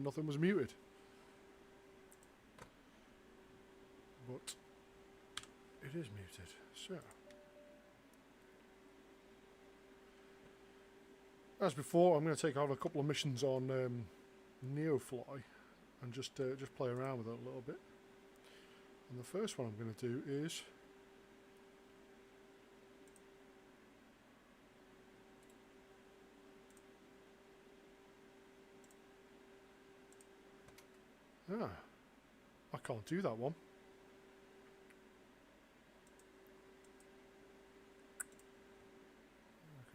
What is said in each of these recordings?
nothing was muted. But it is muted, so. As before, I'm going to take out a couple of missions on NeoFly and just play around with it a little bit. And the first one I'm going to do is I can't do that one.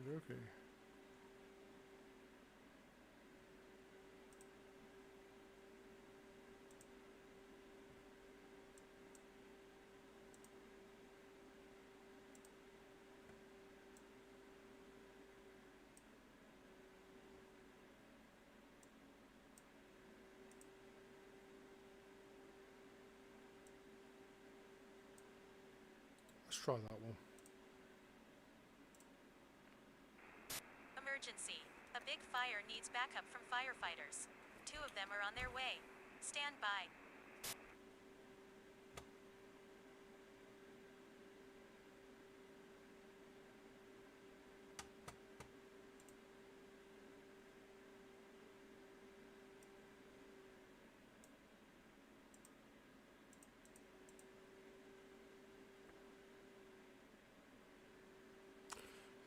Okay. Let's try that one. Emergency. A big fire needs backup from firefighters. 2 of them are on their way. Stand by.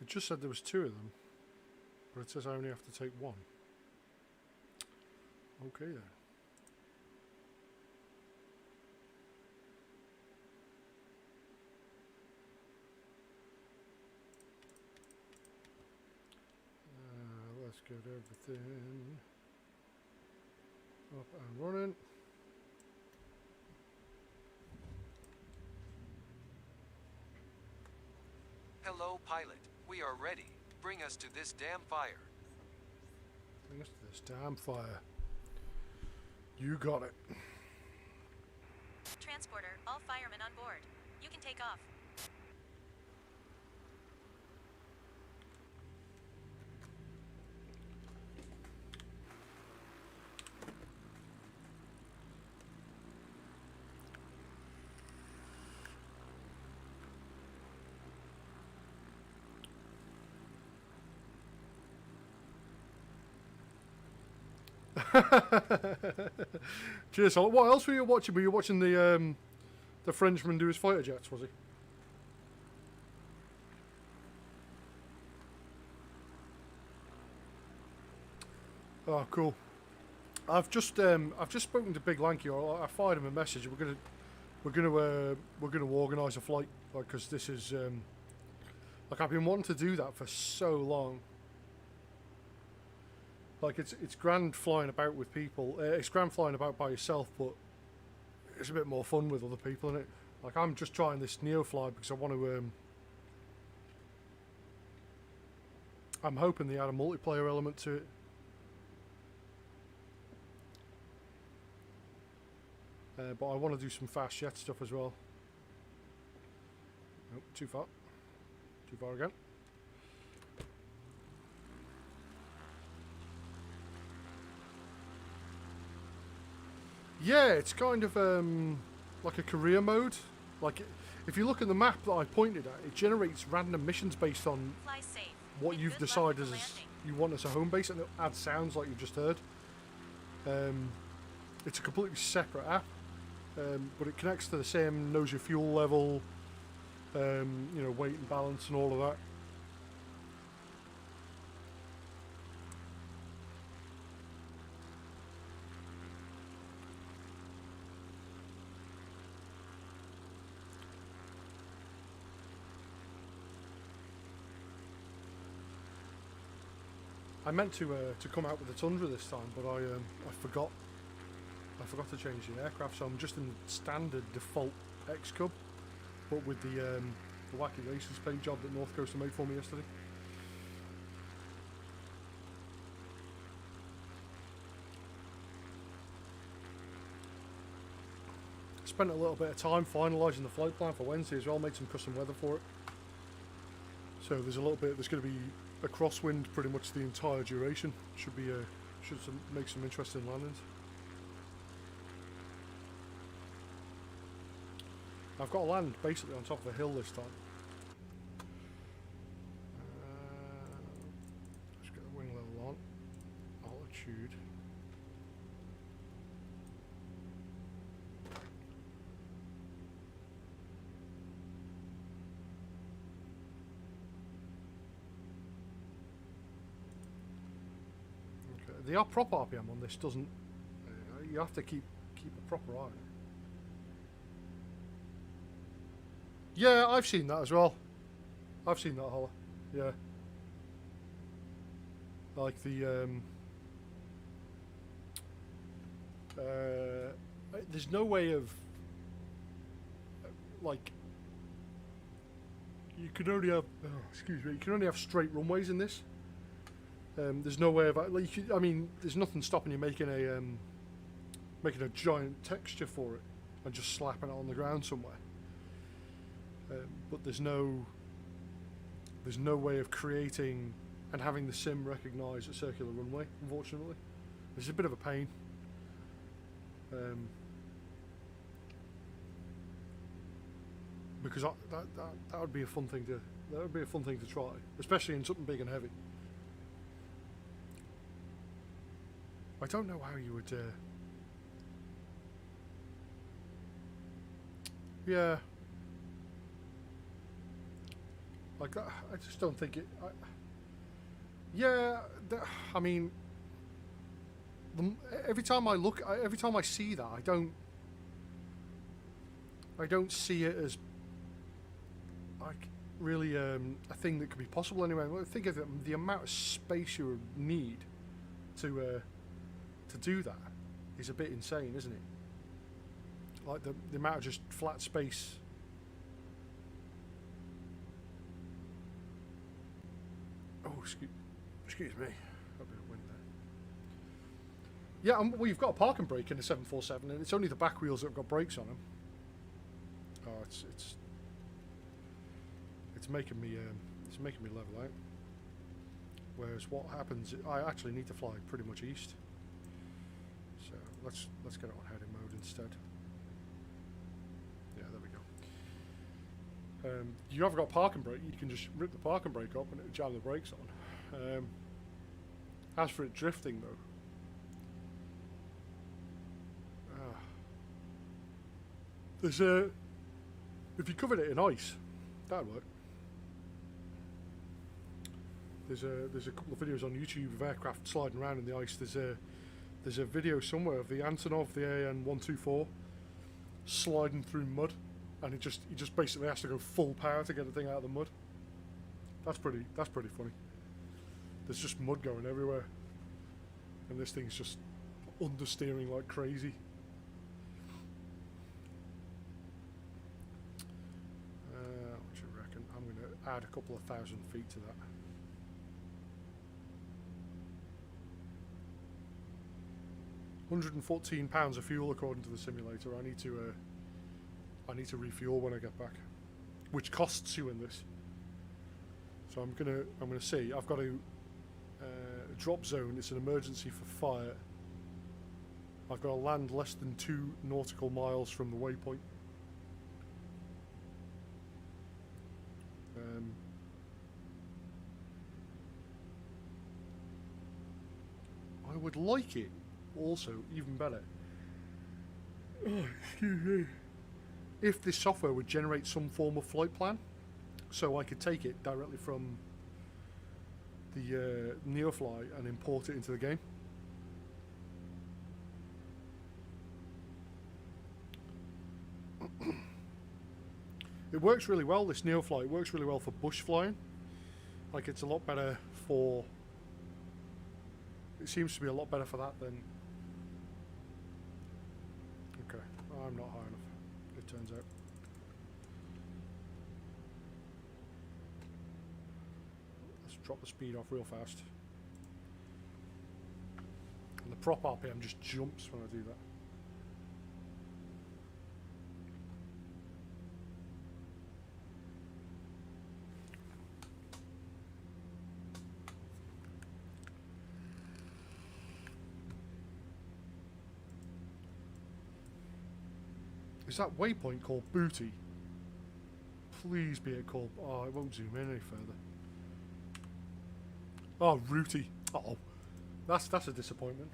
It just said there was 2 of them, but it says I only have to take 1. Okay then. Let's get everything up and running. Hello, pilot. We are ready. Bring us to this damn fire. Bring us to this damn fire. You got it. Transporter, all firemen on board. You can take off. Cheers. So what else were you watching? Were you watching the Frenchman do his fighter jets? Was he? Oh, cool. I've just spoken to Big Lanky. I fired him a message. We're gonna organise a flight, like, because this is like, I've been wanting to do that for so long. Like, it's grand flying about with people. It's grand flying about by yourself, but it's a bit more fun with other people, isn't it? Like, I'm just trying this NeoFly because I want to. I'm hoping they add a multiplayer element to it. But I want to do some fast jet stuff as well. Nope, too far. Too far again. Yeah, it's kind of like a career mode. Like, if you look at the map that I pointed at, it generates random missions based on Fly safe. what you've decided as you want as a home base, and it adds sounds like you've just heard. It's a completely separate app, but it connects to the same, knows your fuel level, you know, weight and balance and all of that. I meant to come out with the Tundra this time, but I forgot. I forgot to change the aircraft, so I'm just in standard default CUB, but with the wacky license plate job that North Coast made for me yesterday. Spent a little bit of time finalising the flight plan for Wednesday as well. Made some custom weather for it. So there's a little bit. There's going to be a crosswind pretty much the entire duration. Should be Should make some interesting landings. I've got to land basically on top of a hill this time. Let's get the wing level on. Altitude. Okay. The prop RPM on this doesn't. You have to keep a proper eye on it. Yeah, I've seen that as well. I've seen that holler. Yeah. Like the there's no way of like you can only have excuse me, you can only have straight runways in this. There's no way of like I mean, there's nothing stopping you making a giant texture for it and just slapping it on the ground somewhere. But there's no way of creating and having the sim recognise a circular runway, unfortunately. It's a bit of a pain. Because that would be a fun thing to try, especially in something big and heavy. I don't know how you would. Yeah. Like that, I just don't think it. I mean, every time I see that, I don't see it as like really a thing that could be possible anyway. Think of it, the amount of space you would need to do that is a bit insane, isn't it? Like the amount of just flat space. Oh, excuse me. A bit of wind there. Yeah, well, you've got a parking brake in the 747, and it's only the back wheels that have got brakes on them. Oh, it's making me level out. Whereas what happens, I actually need to fly pretty much east. So let's get it on heading mode instead. Yeah, there we go. You have got parking brake, you can just rip the parking brake up and it'll jam the brakes on. As for it drifting though, there's if you covered it in ice, that'd work. There's a couple of videos on YouTube of aircraft sliding around in the ice. There's a video somewhere of the Antonov, the AN-124, sliding through mud. And he just basically has to go full power to get the thing out of the mud. That's pretty funny. There's just mud going everywhere, and this thing's just understeering like crazy. What do you reckon? I'm going to add a couple of 1,000 feet to that. £114 of fuel according to the simulator. I need to refuel when I get back, which costs you in this. So I'm gonna see. I've got a drop zone. It's an emergency for fire. I've got to land less than 2 nautical miles from the waypoint. I would like it also even better. Oh, excuse me. If this software would generate some form of flight plan, so I could take it directly from the NeoFly and import it into the game. It works really well, this NeoFly. It works really well for bush flying. Like, it's a lot better for... It seems to be a lot better for that than... Okay, I'm not high enough, it turns out. Let's drop the speed off real fast. And the prop RPM just jumps when I do that. Is that waypoint called Booty? Please be it called... Oh, it won't zoom in any further. Oh, Rooty. Uh-oh. That's a disappointment.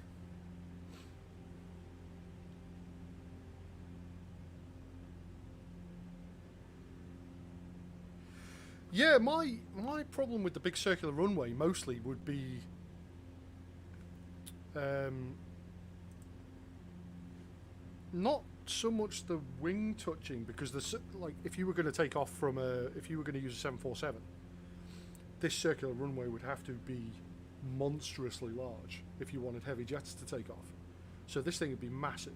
Yeah, my problem with the big circular runway mostly would be not so much the wing touching, because like if you were going to take off from if you were going to use a 747, this circular runway would have to be monstrously large if you wanted heavy jets to take off. So this thing would be massive,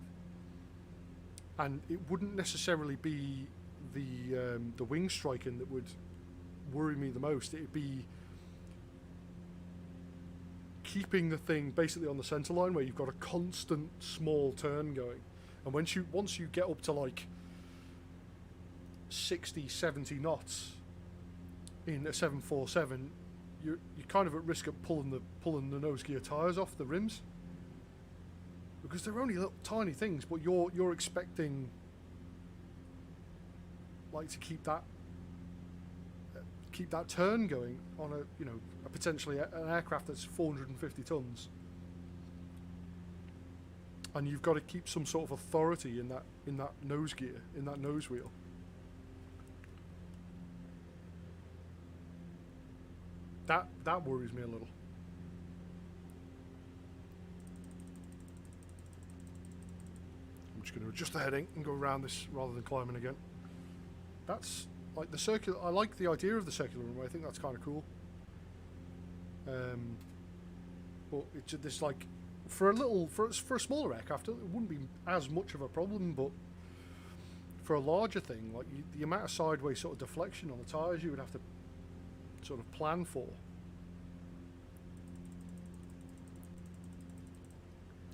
and it wouldn't necessarily be the wing striking that would worry me the most. It'd be keeping the thing basically on the center line where you've got a constant small turn going, and once you get up to like 60, 70 knots in a 747, you're kind of at risk of pulling the nose gear tires off the rims, because they're only little tiny things, but you're expecting like to keep that turn going on a potentially an aircraft that's 450 tons, and you've got to keep some sort of authority in that nose gear, in that nose wheel. That worries me a little. I'm just going to adjust the heading and go around this rather than climbing again. That's like the circular. I like the idea of the circular runway. I think that's kind of cool. But it's this like for a smaller aircraft, it wouldn't be as much of a problem. But for a larger thing, like the amount of sideways sort of deflection on the tires you would have to sort of plan for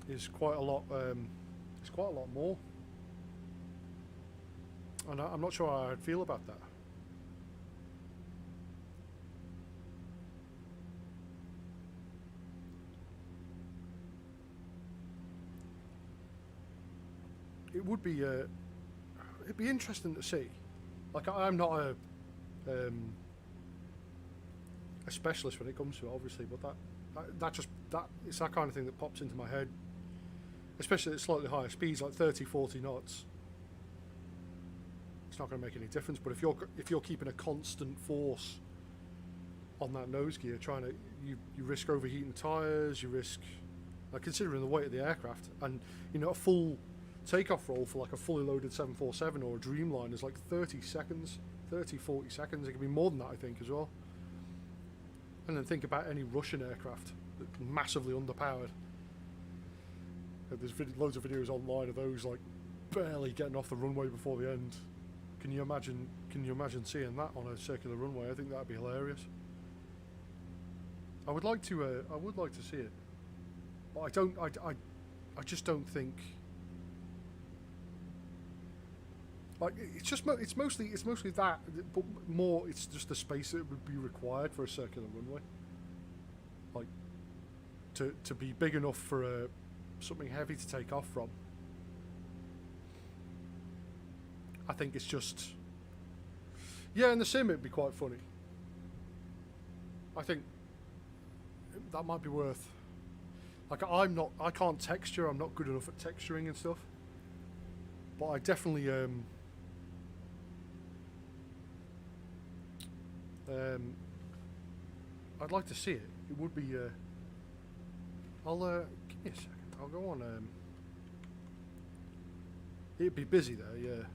is quite a lot. It's quite a lot more, and I'm not sure how I'd feel about that. It would be it'd be interesting to see. Like I'm not a specialist when it comes to it, obviously, but it's that kind of thing that pops into my head, especially at slightly higher speeds, like 30, 40 knots. It's not going to make any difference. But if you're keeping a constant force on that nose gear, you risk overheating the tires. You risk, like, considering the weight of the aircraft, and a full takeoff roll for like a fully loaded 747 or a Dreamliner is like 30 seconds, 30, 40 seconds. It could be more than that, I think, as well. And then think about any Russian aircraft that's massively underpowered. There's loads of videos online of those like barely getting off the runway before the end. Can you imagine seeing that on a circular runway? I think that'd be hilarious. I would like to see it, but I just don't think. Like it's mostly that, but more it's just the space that would be required for a circular runway. Like to be big enough for something heavy to take off from. I think it's just, yeah, in the sim it'd be quite funny. I think that might be worth. Like I can't texture. I'm not good enough at texturing and stuff. But I definitely I'd like to see it. It would be. I'll give me a second. I'll go on. It'd be busy there, yeah.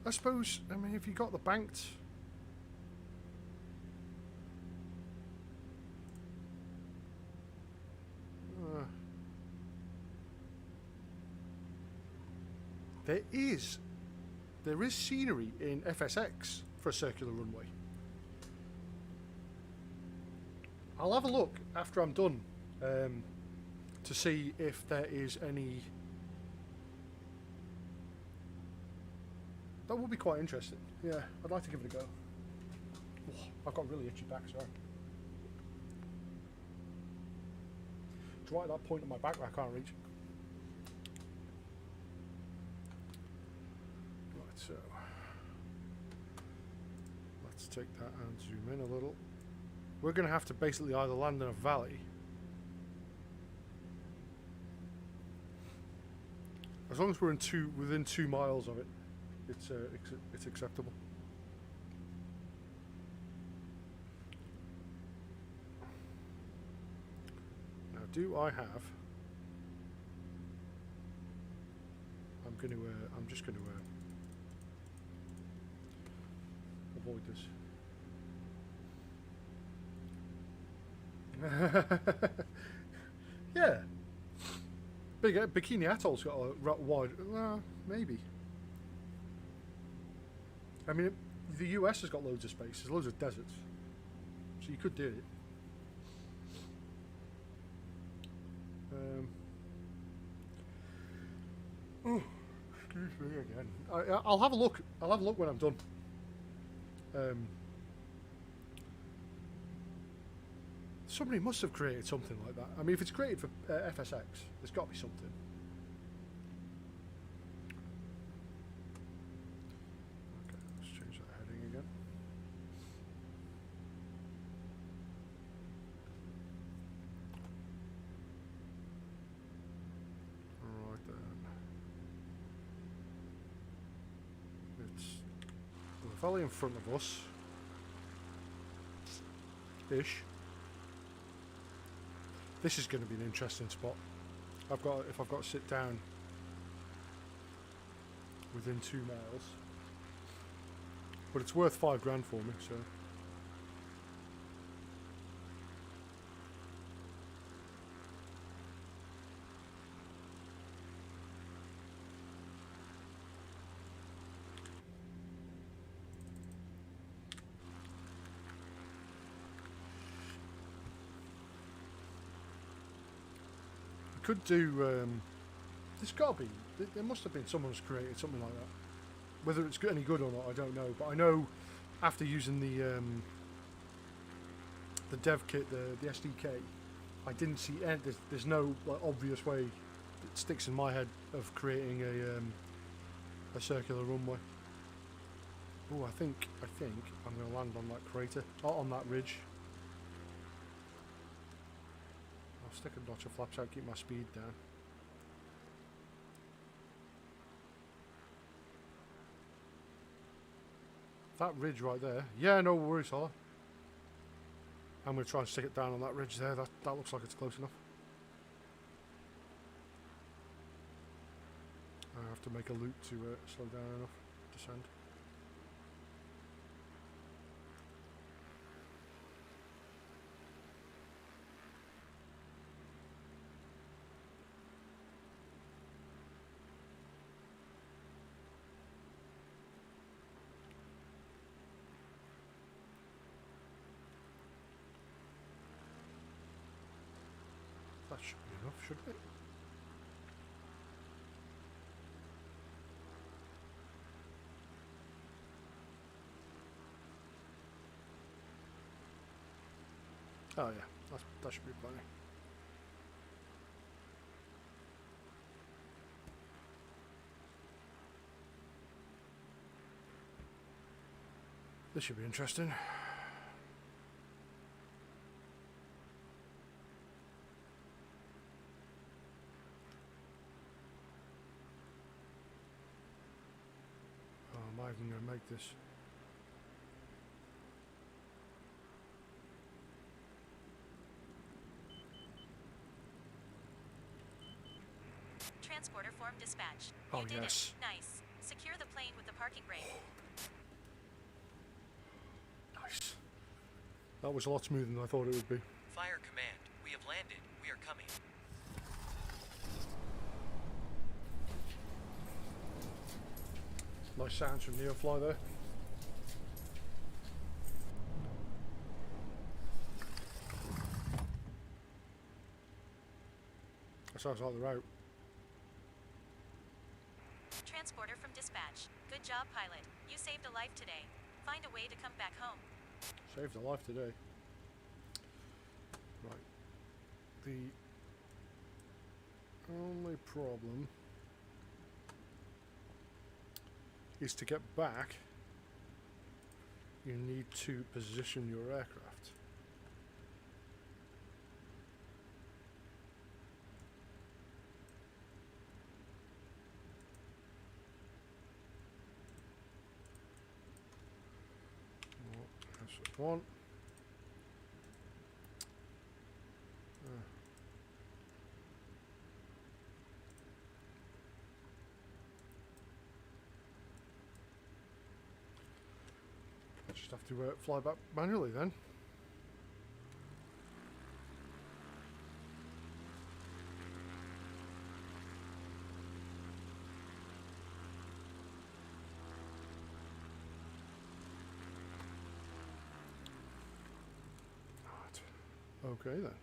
I suppose. I mean, if you got the banked. There is scenery in FSX for a circular runway. I'll have a look after I'm done to see if there is any. That would be quite interesting. Yeah, I'd like to give it a go. Oh, I've got really itchy back, sorry. It's right at that point on my back where I can't reach. Right, so let's take that and zoom in a little. We're going to have to basically either land in a valley. As long as we're within 2 miles of it, it's acceptable. Now, do I have? I'm just going to avoid this. Yeah. Bikini Atoll's got a wide... maybe. I mean, the US has got loads of space. There's loads of deserts. So you could do it. Oh, excuse me again. I'll have a look. I'll have a look when I'm done. Somebody must have created something like that. I mean, if it's created for FSX, there's got to be something. Okay, let's change that heading again. Right then. It's the valley in front of us. Ish. This is going to be an interesting spot. If I've got to sit down within 2 miles, but it's worth $5 grand for me. So could do. There's got to be. There must have been someone who's created something like that. Whether it's any good or not, I don't know. But I know after using the dev kit, the SDK, I didn't see. There's no like obvious way that sticks in my head of creating a circular runway. Oh, I think I'm going to land on that crater, on that ridge. I'll stick a notch of flaps out, keep my speed down. That ridge right there. Yeah, no worries, Holler. I'm going to try and stick it down on that ridge there. That looks like it's close enough. I have to make a loop to slow down enough, descend. That should be enough, shouldn't it? Oh yeah, that should be plenty. This should be interesting. Am I even going to make this? Transporter form dispatched. Oh, You did yes. it. Nice. Secure the plane with the parking brake. Nice. That was a lot smoother than I thought it would be. Fire command, we have landed. We are coming. Nice sounds from NeoFly there. That sounds like the route. Transporter from dispatch. Good job, pilot. You saved a life today. Find a way to come back home. Saved a life today. Right. The only problem is to get back, you need to position your aircraft. That's one. I just have to fly back manually then. Right. Okay then.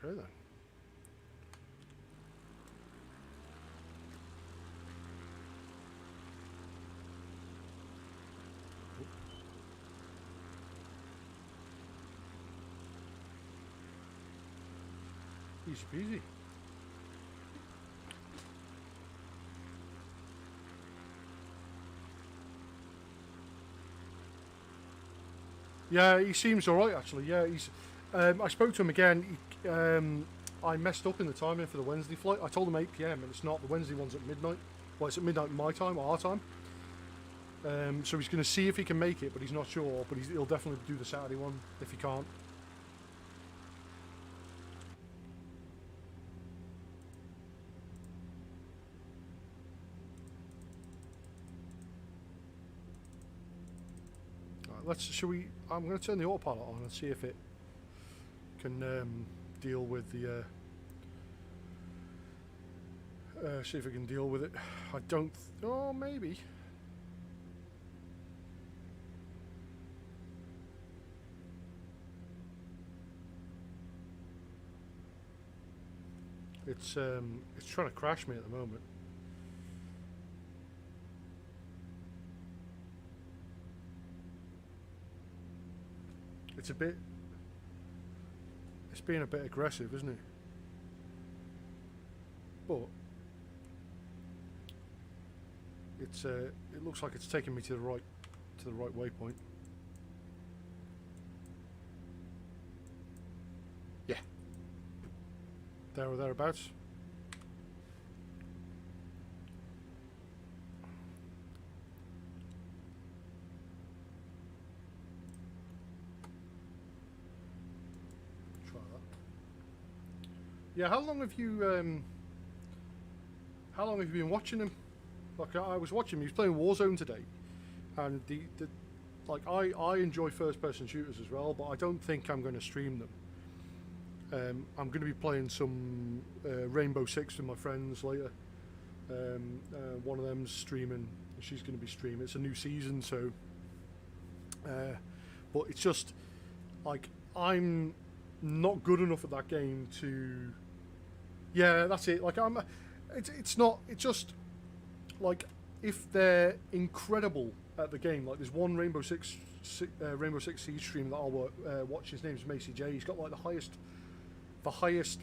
Okay then. Easy peasy. Yeah, he seems alright actually. Yeah, he's. I spoke to him again. I messed up in the timing for the Wednesday flight. I told him 8 PM and it's not. The Wednesday one's at midnight. Well, it's at midnight my time or our time. So he's going to see if he can make it, but he's not sure. But he'll definitely do the Saturday one if he can't. Shall we? I'm going to turn the autopilot on and see if it can deal with the. See if it can deal with it. I don't. Oh, maybe. It's trying to crash me at the moment. It's being a bit aggressive, isn't it? But it looks like it's taking me to the right waypoint. Yeah. There or thereabouts. Yeah, how long have you been watching him? Like I was watching him, he was playing Warzone today, and like I enjoy first-person shooters as well, but I don't think I'm going to stream them. I'm going to be playing some Rainbow Six with my friends later. One of them's streaming, and she's going to be streaming. It's a new season, so. But it's just like I'm not good enough at that game to. Yeah, that's it. Like it's not. It's just like if they're incredible at the game. Like there's one Rainbow Six Siege stream that I'll watch. His name's Macy J. He's got like the highest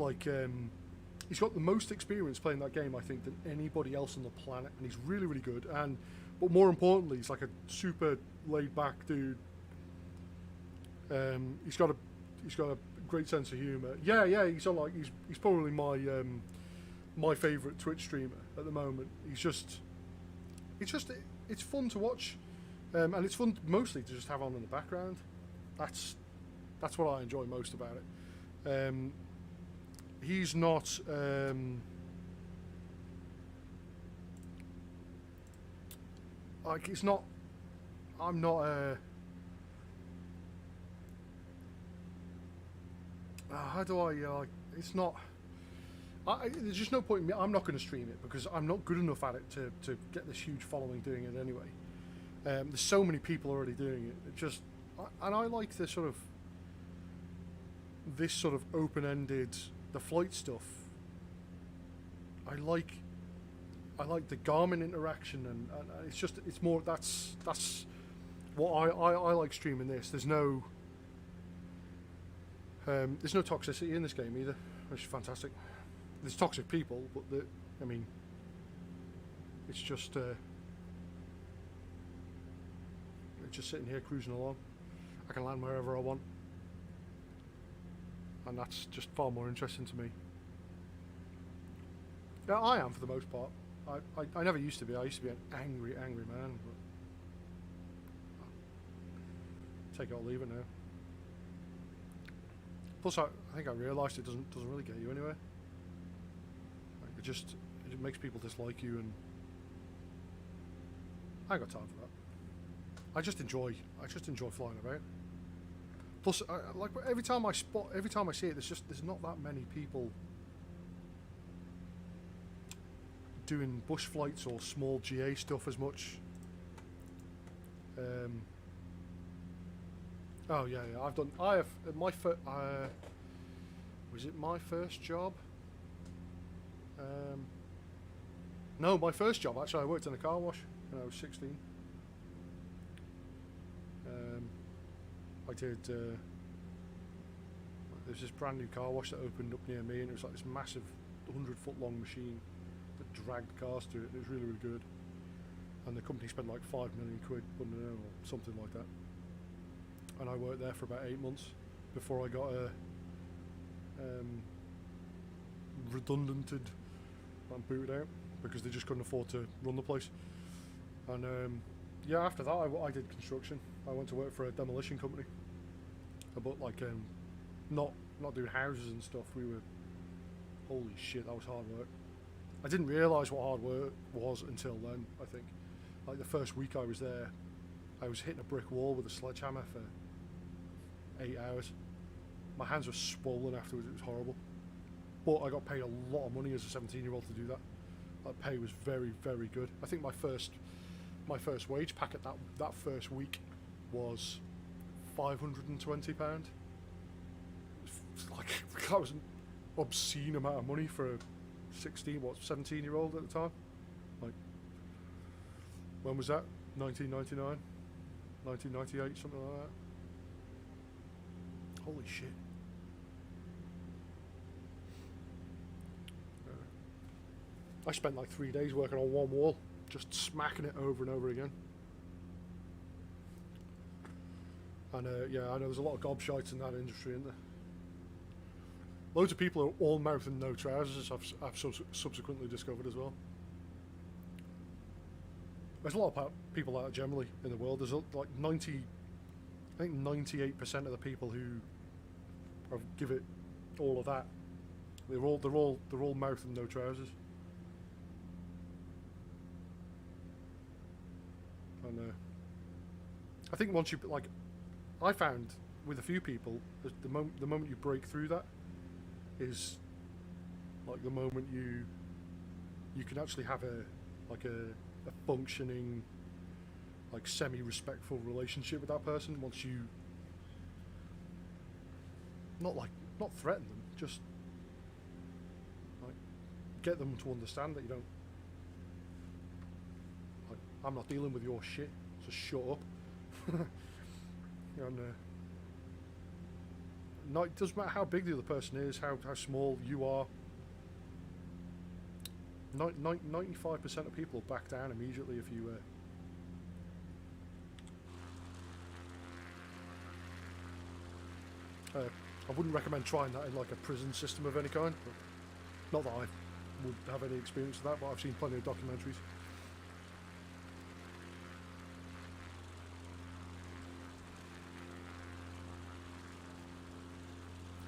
like. He's got the most experience playing that game, I think, than anybody else on the planet, and he's really, really good. But more importantly, he's like a super laid-back dude. He's got a great sense of humour. Yeah, he's on like he's probably my favourite Twitch streamer at the moment. It's fun to watch, and it's fun mostly to just have on in the background. That's what I enjoy most about it. He's not. Like it's not. I'm not how do I like? It's not. There's just no point in me. I'm not going to stream it because I'm not good enough at it to get this huge following doing it anyway. There's so many people already doing it. And I like the sort of this sort of open-ended the flight stuff. I like the Garmin interaction and it's more that's what I like streaming this. There's no toxicity in this game either, which is fantastic. There's toxic people, but it's just sitting here cruising along. I can land wherever I want, and that's just far more interesting to me. Yeah, I am for the most part. I never used to be. I used to be an angry man. But take it or leave it now. Plus, I think I realised it doesn't really get you anywhere. Like it makes people dislike you, and I ain't got time for that. I just enjoy flying about. Plus, like every time I see it, there's not that many people doing bush flights or small GA stuff as much. Oh yeah, I have my first. Was it my first job? No, my first job actually. I worked in a car wash when I was 16. I did. There's this brand new car wash that opened up near me, and it was like this massive 100-foot long machine that dragged cars through it. It was really, really good. And the company spent like £5 million or something like that. And I worked there for about 8 months before I got redundanted and booted out because they just couldn't afford to run the place. And yeah, after that I did construction. I went to work for a demolition company, but like not doing houses and stuff. We were, holy shit, that was hard work. I didn't realise what hard work was until then. I think like the first week I was there, I was hitting a brick wall with a sledgehammer for 8 hours. My hands were swollen afterwards. It was horrible, but I got paid a lot of money as a 17-year-old to do that. That pay was very, very good. I think my first wage packet that first week was £520. Like that was an obscene amount of money for a 17-year-old at the time. Like, when was that? 1999, 1998, something like that. Holy shit. I spent like 3 days working on one wall, just smacking it over and over again. And yeah, I know there's a lot of gobshites in that industry, isn't there? Loads of people are all mouth and no trousers, I've subsequently discovered as well. There's a lot of people like that generally in the world. There's like 98% of the people who give it all of that. They're all mouth and no trousers. And I think once you like, I found with a few people, the moment you break through that is like the moment you can actually have a functioning, like semi-respectful relationship with that person. Once you not threaten them, just like get them to understand that you don't. Like, I'm not dealing with your shit, so shut up. And no, it doesn't matter how big the other person is, how small you are. 95% of people back down immediately if you. I wouldn't recommend trying that in like a prison system of any kind. But not that I would have any experience with that, but I've seen plenty of documentaries.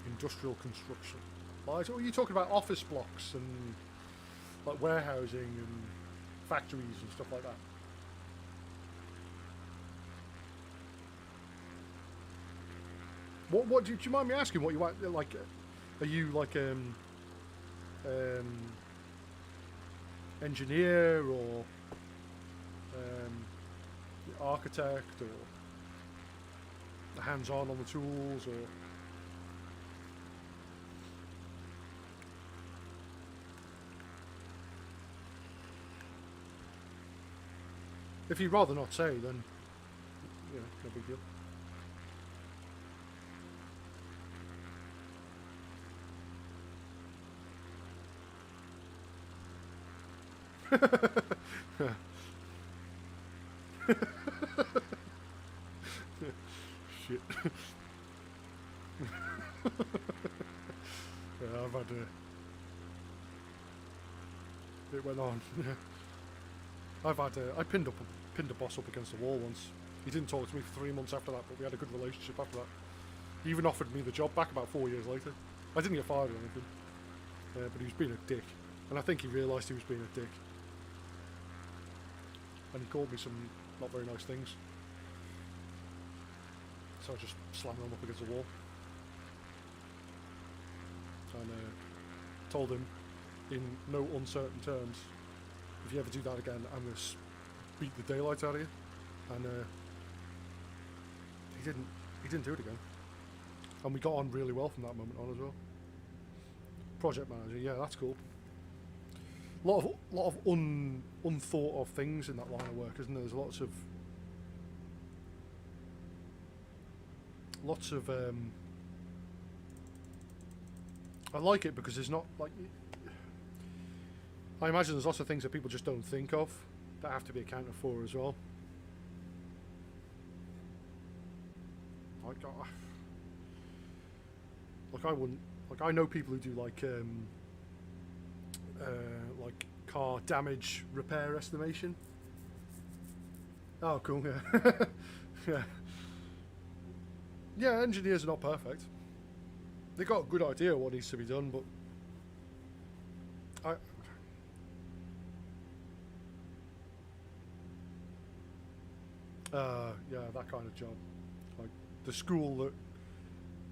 Industrial construction. Are you talking about office blocks and like warehousing and factories and stuff like that? What do you mind me asking? What you like? Are you like engineer or architect or hands-on on the tools or? If you'd rather not say, then you know, no big deal. Shit. Yeah, I've had it went on. I've had I pinned a boss up against the wall once. He didn't talk to me for 3 months after that, but we had a good relationship after that. He even offered me the job back about 4 years later. I didn't get fired or anything, but he was being a dick, and I think he realised he was being a dick. And he called me some not very nice things. So I just slammed him up against the wall. And told him in no uncertain terms, if you ever do that again, I'm going to beat the daylight out of you. And he didn't do it again. And we got on really well from that moment on as well. Project manager, yeah, that's cool. A lot of unthought of things in that line of work, isn't there? There's lots of I like it because there's not like, I imagine there's lots of things that people just don't think of that have to be accounted for as well. Like I wouldn't, like I know people who do like car damage repair estimation. Oh, cool, yeah. Yeah. Yeah, engineers are not perfect. They got a good idea of what needs to be done, but yeah, that kind of job. Like the school that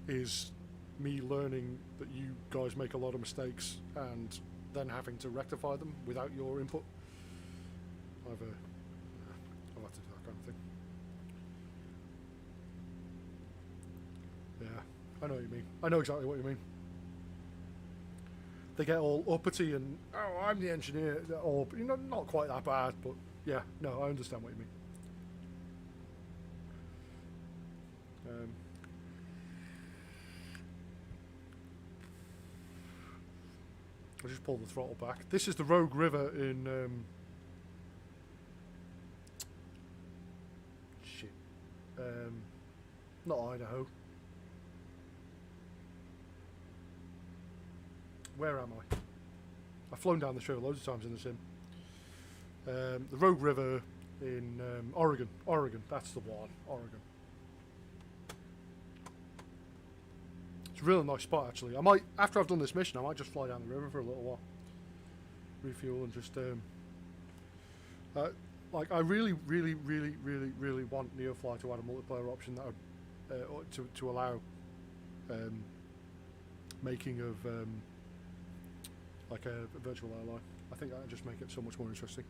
is me learning that you guys make a lot of mistakes and then having to rectify them without your input. I'll have to do that kind of thing. Yeah, I know what you mean. I know exactly what you mean. They get all uppity and, oh, I'm the engineer, or, you know, not quite that bad, but yeah, no, I understand what you mean. I'll just pull the throttle back. This is the Rogue River in not Idaho. Where am I? I've flown down this river loads of times in the sim. The Rogue River in Oregon. Oregon, that's the one. Oregon. It's a really nice spot, actually. I might, after I've done this mission, I might just fly down the river for a little while, refuel, and just like I really want NeoFly to add a multiplayer option that would, to allow making of like a virtual airline. I think that would just make it so much more interesting.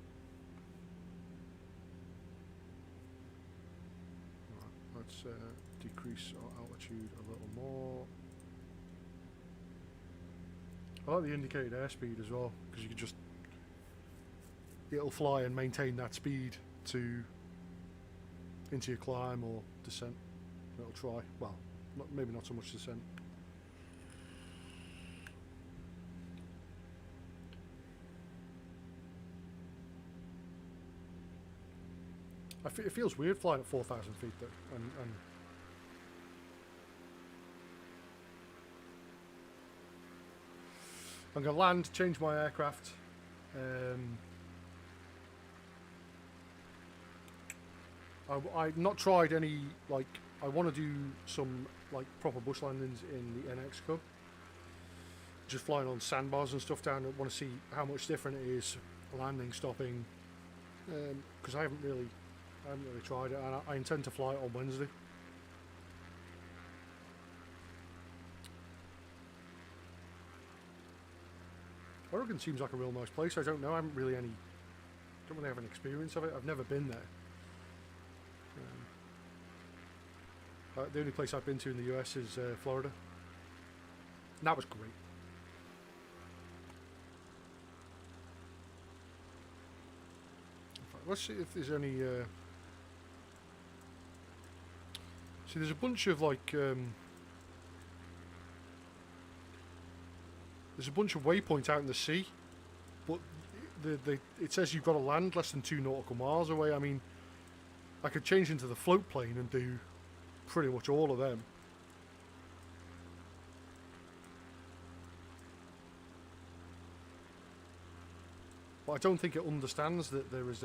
Right, let's decrease our altitude a little more. I like the indicated airspeed as well, because you can just, it'll fly and maintain that speed to into your climb or descent. It'll try, well, maybe not so much descent. It feels weird flying at 4,000 feet though, and I'm going to land, change my aircraft. I've not tried any, like, I want to do some like proper bush landings in the NX CUB. Just flying on sandbars and stuff down. I want to see how much different it is, landing, stopping, because I haven't really tried it, and I intend to fly it on Wednesday. Oregon seems like a real nice place. I don't know. I haven't really don't really have any experience of it. I've never been there. The only place I've been to in the US is Florida. And that was great. In fact, let's see if there's any. See, there's a bunch of like. There's a bunch of waypoints out in the sea, but it says you've got to land less than 2 nautical miles away. I mean, I could change into the float plane and do pretty much all of them. But I don't think it understands that there is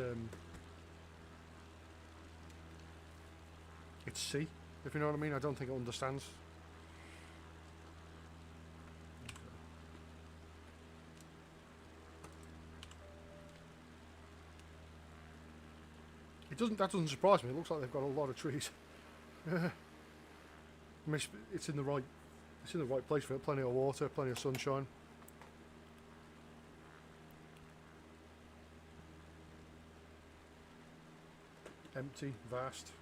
it's sea, if you know what I mean. I don't think it understands. That doesn't surprise me. It looks like they've got a lot of trees. I mean, it's in the right place for it. Plenty of water, plenty of sunshine. Empty, vast.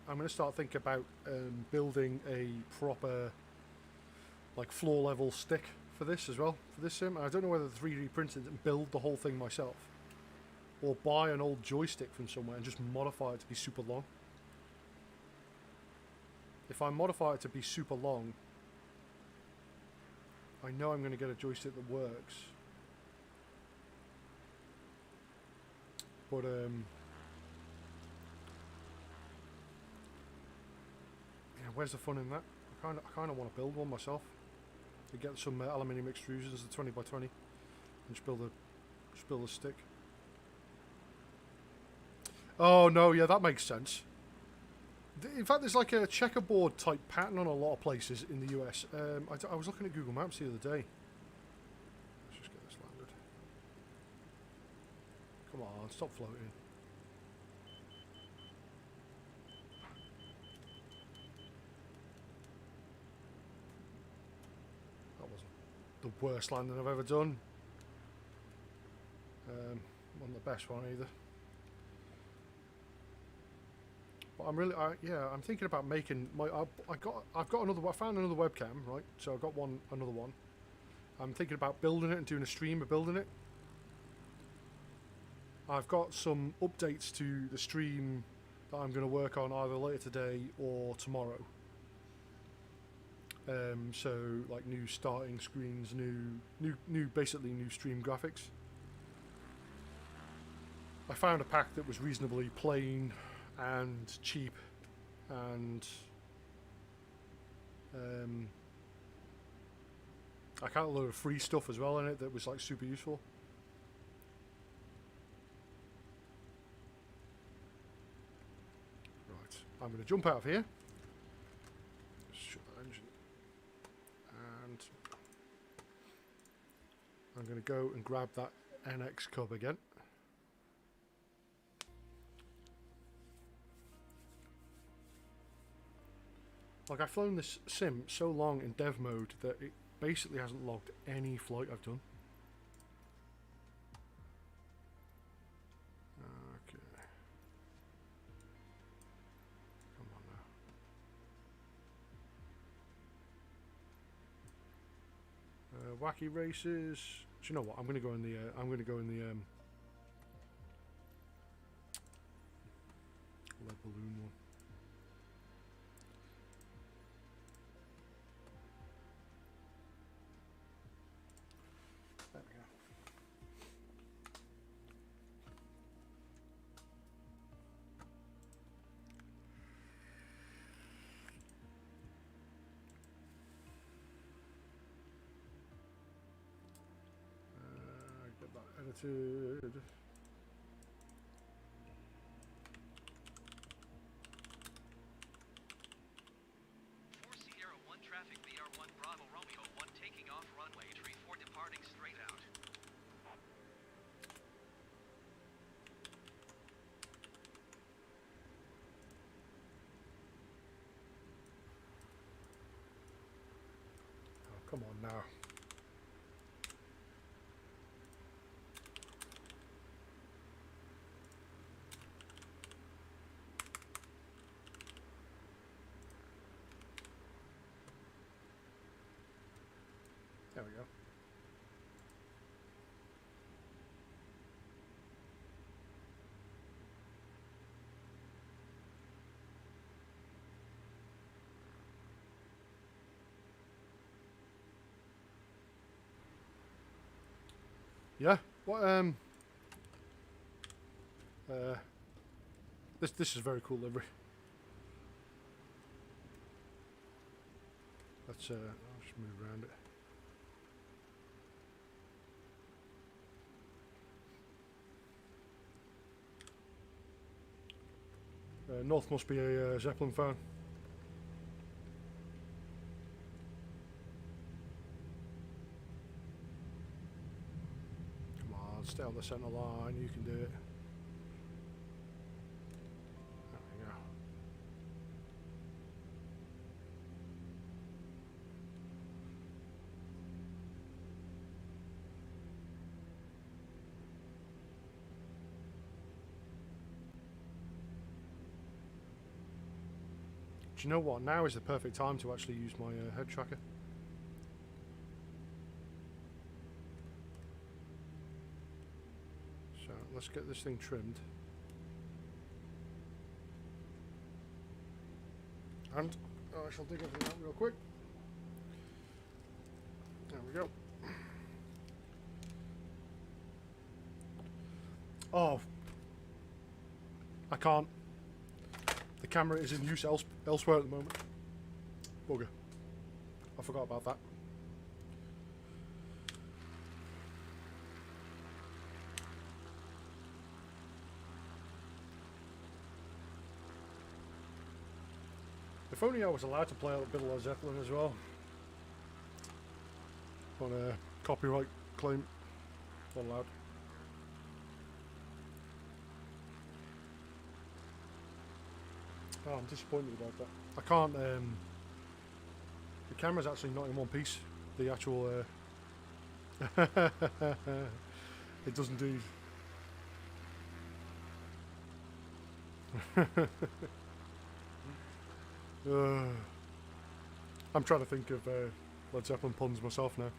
I'm gonna start thinking about building a proper like floor level stick for this as well, for this sim. I don't know whether to 3D print it and build the whole thing myself, or buy an old joystick from somewhere and just modify it to be super long. If I modify it to be super long, I know I'm going to get a joystick that works. But where's the fun in that? I kind of want to build one myself. To get some aluminium extrusions, the 20 by 20, and just build a stick. Oh no, yeah, that makes sense. In fact, there's like a checkerboard type pattern on a lot of places in the US. I was looking at Google Maps the other day. Let's just get this landed. Come on, stop floating. The worst landing I've ever done. Wasn't the best one either. But I'm really, I'm thinking about making my. I've got another. I found another webcam, right? So I've got another one. I'm thinking about building it and doing a stream of building it. I've got some updates to the stream that I'm going to work on either later today or tomorrow. So like new starting screens, basically new stream graphics. I found a pack that was reasonably plain and cheap, and I got a load of free stuff as well in it that was like super useful. Right, I'm going to jump out of here. Shut the engine. And I'm going to go and grab that NX CUB again. Like, I've flown this sim so long in dev mode that it basically hasn't logged any flight I've done. Okay. Come on now. Wacky races. Do you know what? I'm gonna go in the. Lead balloon one. There we go. Get that edited. Traffic BR1 Bravo Romeo 1 taking off runway 34 departing straight out. Come on now. There we go. Yeah. What? This is very cool livery. Let's I'll just move around it. North must be a Zeppelin fan. Come on, stay on the centre line. You can do it. There we go. Do you know what? Now is the perfect time to actually use my head tracker. So let's get this thing trimmed. And I shall dig everything out real quick. There we go. Oh, I can't. The camera is in use elsewhere at the moment. Bugger. I forgot about that. If only I was allowed to play a bit of Led Zeppelin as well. On a copyright claim. Not allowed. Oh, I'm disappointed about that. I can't, the camera's actually not in one piece. The actual, it does indeed. I'm trying to think of Led Zeppelin puns myself now.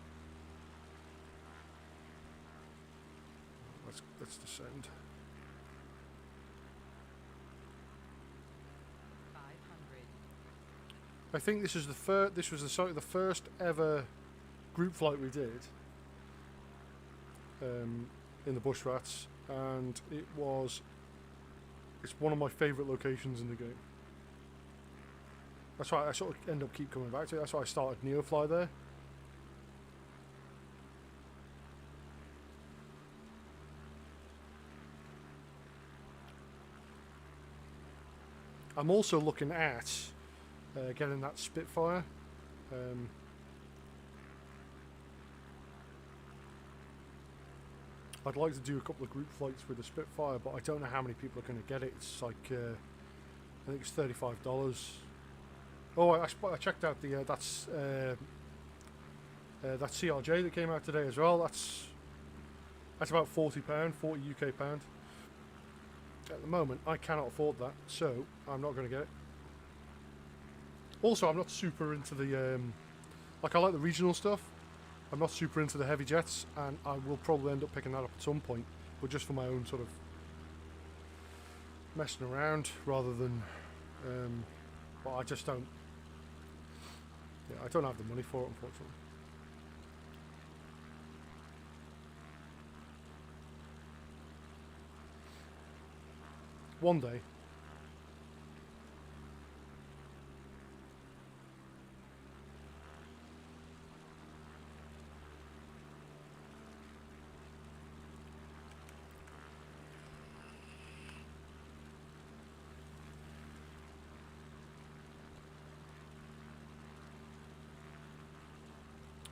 Let's descend. 500. I think this is the first. This was the first ever group flight we did in the bush rats, and it's one of my favourite locations in the game. That's why I sort of end up keep coming back to it. That's why I started NeoFly there. I'm also looking at getting that Spitfire. I'd like to do a couple of group flights with the Spitfire, but I don't know how many people are going to get it. It's like I think it's $35. Oh, I checked out the that CRJ that came out today as well. That's about £40, 40 UK pound. At the moment, I cannot afford that, so I'm not going to get it. Also, I'm not super into the like I like the regional stuff. I'm not super into the heavy jets, and I will probably end up picking that up at some point, but just for my own sort of messing around rather than. But I just don't. Yeah, I don't have the money for it, unfortunately. One day.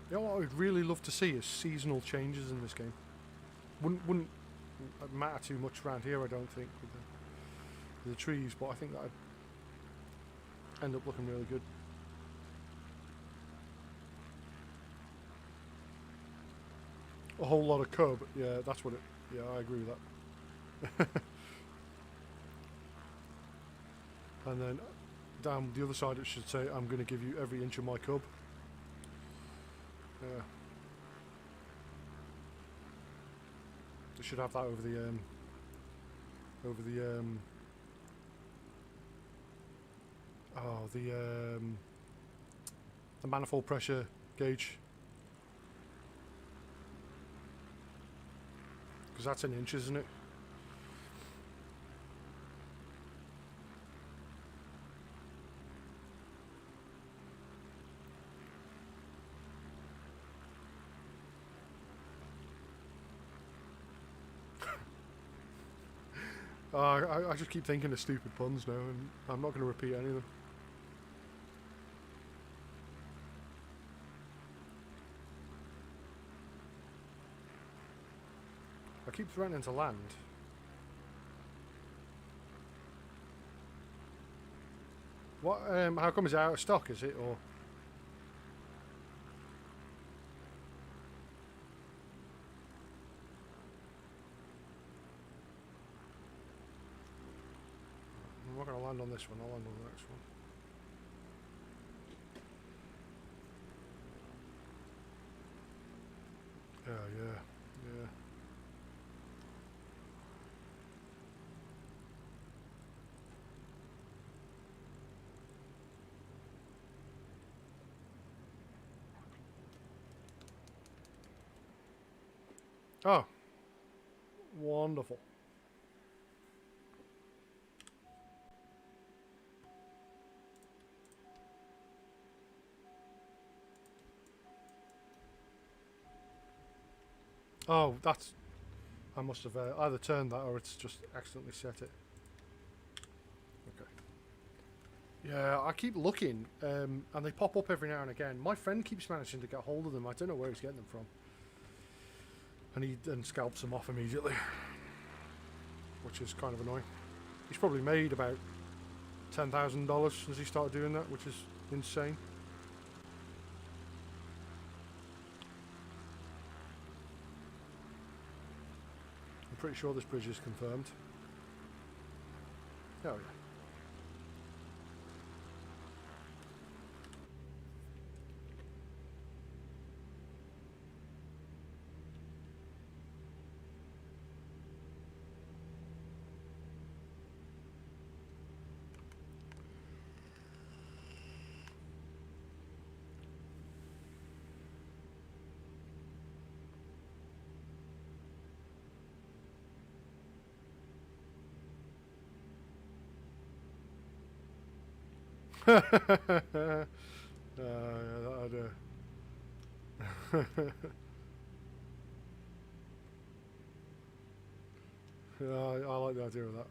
You know what I would really love to see is seasonal changes in this game. Wouldn't matter too much around here, I don't think, with the trees, but I think that'd end up looking really good. A whole lot of CUB. Yeah, that's what it. Yeah, I agree with that. And then down the other side it should say, I'm going to give you every inch of my CUB. Yeah. They should have that over the the manifold pressure gauge, because that's in inches, isn't it? I just keep thinking of stupid puns now, and I'm not going to repeat any of them. I keep threatening to land. What? How come it's out of stock? Is it, or? I'm not going to land on this one. I'll land on the next one. Yeah. Oh, wonderful. Oh, that's... I must have either turned that or it's just accidentally set it. Okay. Yeah, I keep looking, and they pop up every now and again. My friend keeps managing to get hold of them. I don't know where he's getting them from. And he then scalps them off immediately, which is kind of annoying. He's probably made about $10,000 since he started doing that, which is insane. I'm pretty sure this bridge is confirmed. Oh yeah. Yeah, that'd, yeah, I like the idea of that.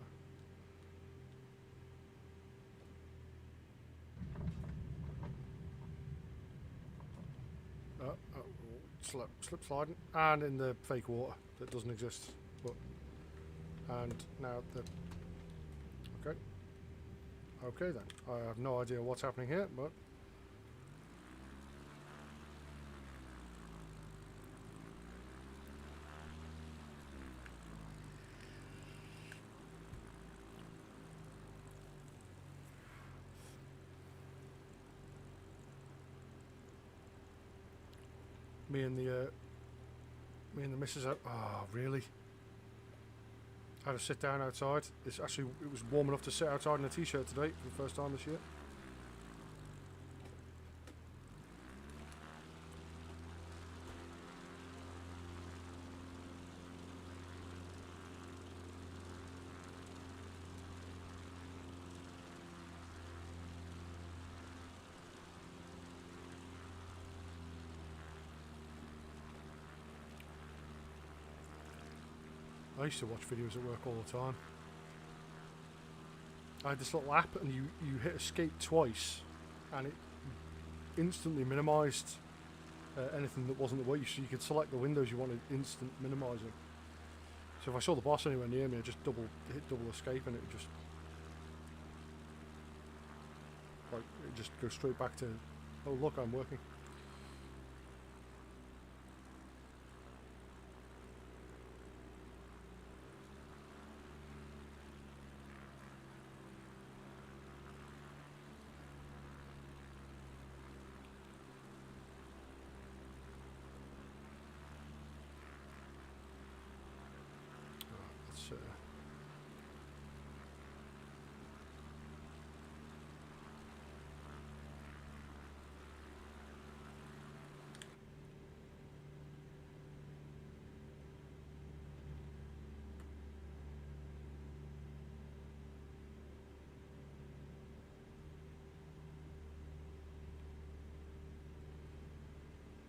Slip sliding, and in the fake water that doesn't exist. But and now the okay then. I have no idea what's happening here, but me and the missus out. Oh, really? I had to sit down outside. It was warm enough to sit outside in a t-shirt today for the first time this year. I used to watch videos at work all the time. I had this little app, and you hit escape twice, and it instantly minimised anything that wasn't the way. So you could select the windows you wanted instant minimising. So if I saw the boss anywhere near me, I just hit double escape, and it would just go straight back to, oh look, I'm working.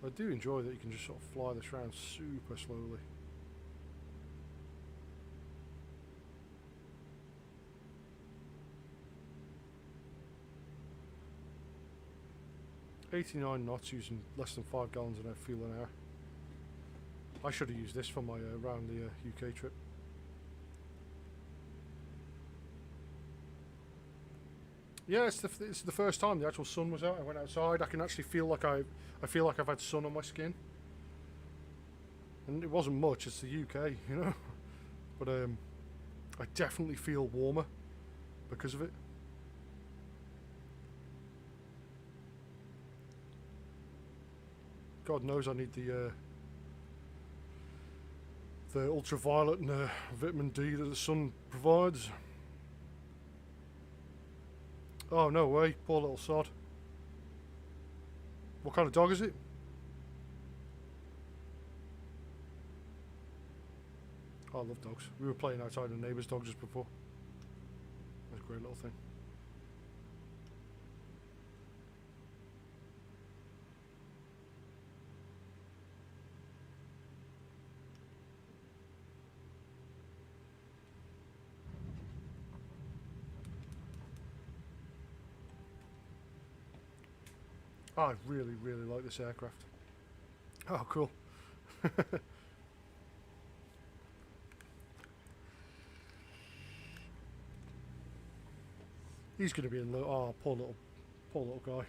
I do enjoy that you can just sort of fly this around super slowly. $89 knots using less than 5 gallons of fuel an hour. I should have used this for my around the UK trip. Yeah, it's the first time the actual sun was out. I went outside. I can actually feel like I feel like I've had sun on my skin. And it wasn't much. It's the UK, you know. But I definitely feel warmer because of it. God knows I need the ultraviolet and vitamin D that the sun provides. Oh, no way. Poor little sod. What kind of dog is it? Oh, I love dogs. We were playing outside a neighbour's dog just before. That's a great little thing. I really, really like this aircraft. Oh, cool. He's going to be in low. Oh, poor little guy. I'll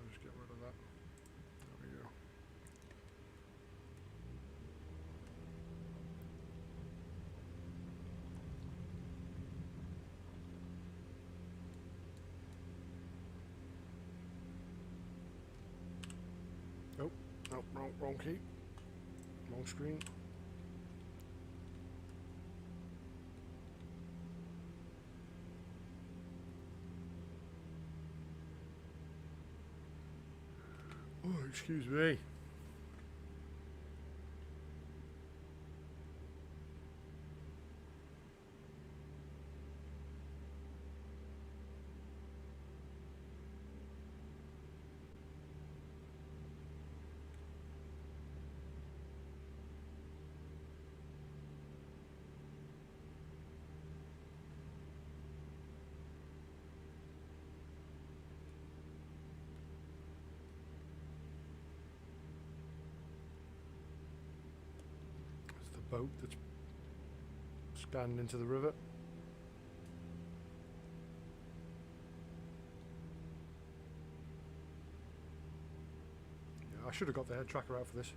just get rid of that. There we go. Oh, wrong key. Wrong screen. Oh, excuse me. Boat that's scanned into the river. Yeah, I should have got the head tracker out for this.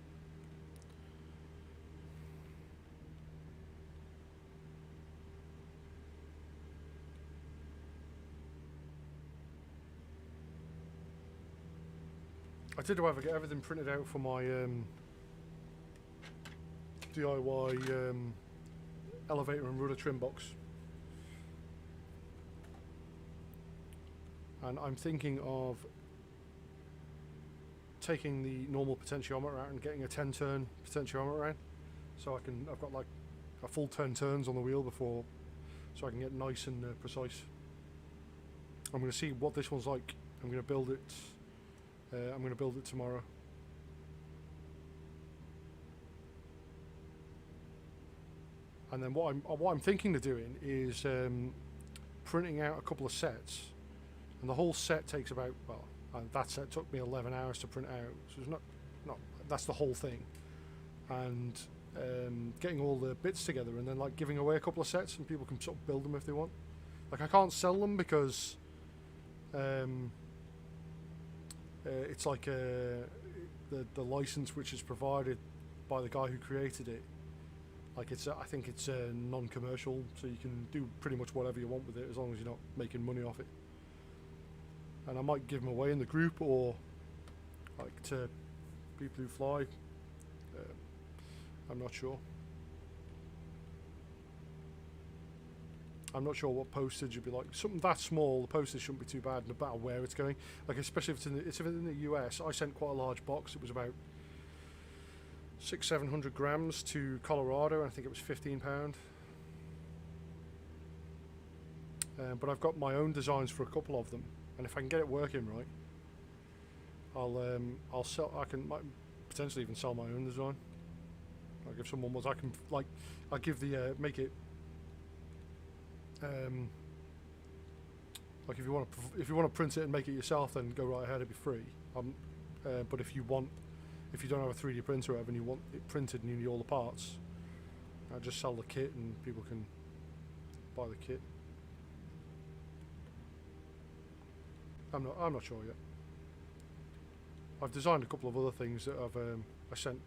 I did, however, get everything printed out for my DIY elevator and rudder trim box, and I'm thinking of taking the normal potentiometer out and getting a 10-turn potentiometer out, so I've got like a full 10 turns on the wheel before, so I can get nice and precise. I'm going to see what this one's like. I'm going to build it. I'm going to build it tomorrow. And then what I'm thinking of doing is printing out a couple of sets, and the whole set takes about, well, that set took me 11 hours to print out, so it's not that's the whole thing, and getting all the bits together and then like giving away a couple of sets, and people can sort of build them if they want. Like, I can't sell them because it's like the license which is provided by the guy who created it. Like, I think it's non-commercial, so you can do pretty much whatever you want with it as long as you're not making money off it. And I might give them away in the group, or like to people who fly. I'm not sure. I'm not sure what postage would be like. Something that small, the postage shouldn't be too bad, no matter where it's going. Like, especially if it's in the US. I sent quite a large box. It was about 600-700 grams to Colorado, and I think it was £15. but I've got my own designs for a couple of them, and if I can get it working right, I'll sell. I can potentially even sell my own design. Like if someone was, I can I'll give the make it. Like if you want to print it and make it yourself, then go right ahead. It'd be free. But if you don't have a 3D printer or whatever, and you want it printed and you need all the parts, I just sell the kit and people can buy the kit. I'm not sure yet. I've designed a couple of other things that I sent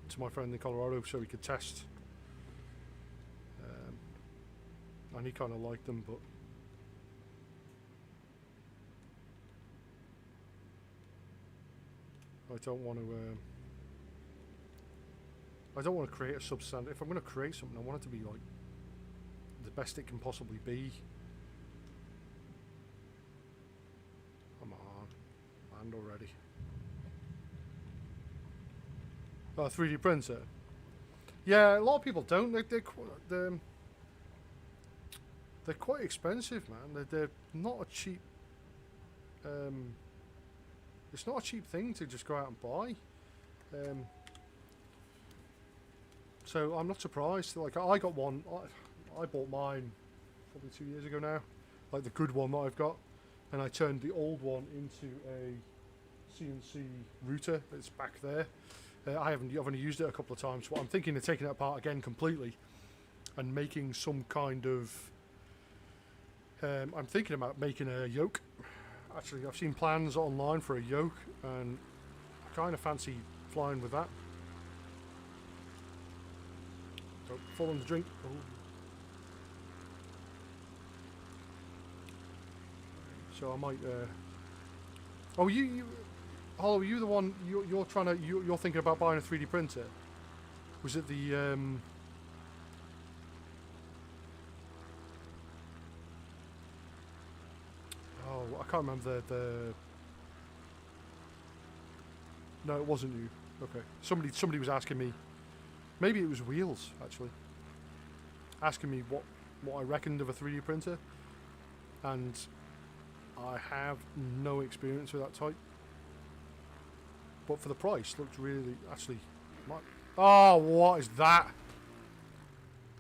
to my friend in Colorado so he could test, and he kind of liked them, but I don't want to create a substandard. If I'm going to create something, I want it to be like the best it can possibly be. Come on, land already. 3D printer. Yeah, a lot of people don't. They're quite expensive, man. They're not a cheap. It's not a cheap thing to just go out and buy. So I'm not surprised. Like I got one. I bought mine probably 2 years ago now. Like the good one that I've got, and I turned the old one into a CNC router that's back there. I've only used it a couple of times, but I'm thinking of taking it apart again completely and making some kind of. I'm thinking about making a yoke. Actually, I've seen plans online for a yoke, and I kind of fancy flying with that. Don't fall in the drink. Oh. So I might. Oh, Hollow, are you the one? You're trying to. You're thinking about buying a 3D printer. Was it the? Oh, I can't remember the. No, it wasn't you. Okay, somebody was asking me. Maybe it was Wheels actually. Asking me what I reckoned of a 3D printer, and I have no experience with that type. But for the price, looked really actually. Oh, what is that?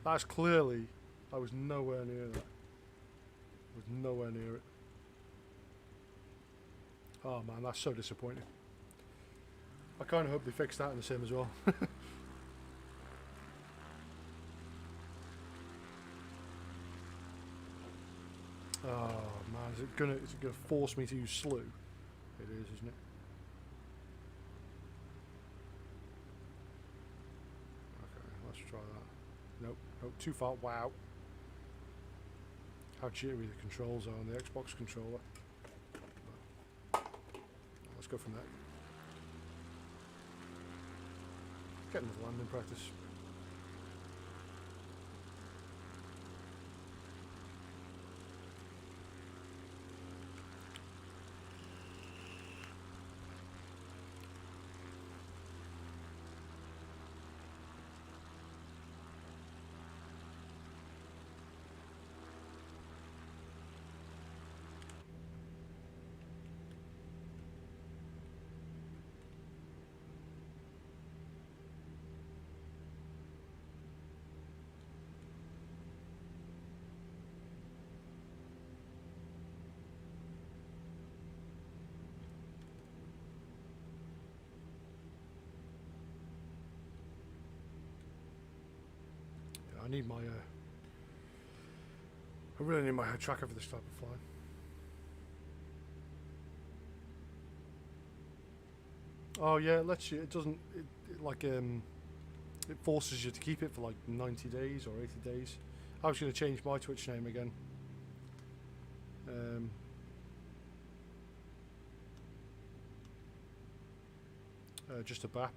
That's clearly. I was nowhere near that. I was nowhere near it. Oh man, that's so disappointing. I kind of hope they fix that in the sim as well. Oh man, is it gonna force me to use slew? It is, isn't it? Okay, let's try that. Nope, too far. Wow. How jittery the controls are on the Xbox controller. Let's go from there. Getting the landing practice. I need my. I really need my head tracker for this type of flying. Oh yeah, it lets you. It doesn't. It forces you to keep it for like 90 days or 80 days. I was going to change my Twitch name again. Just a BAP.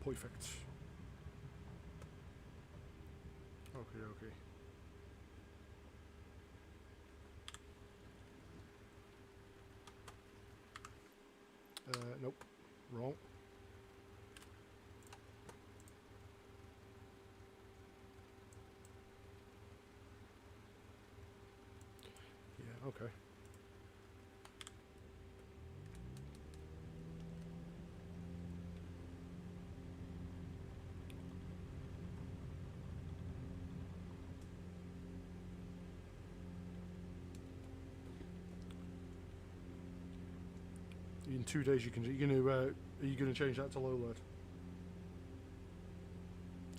Perfect. Okay. Nope. Wrong. Yeah, okay. In 2 days, are you gonna change that to low load?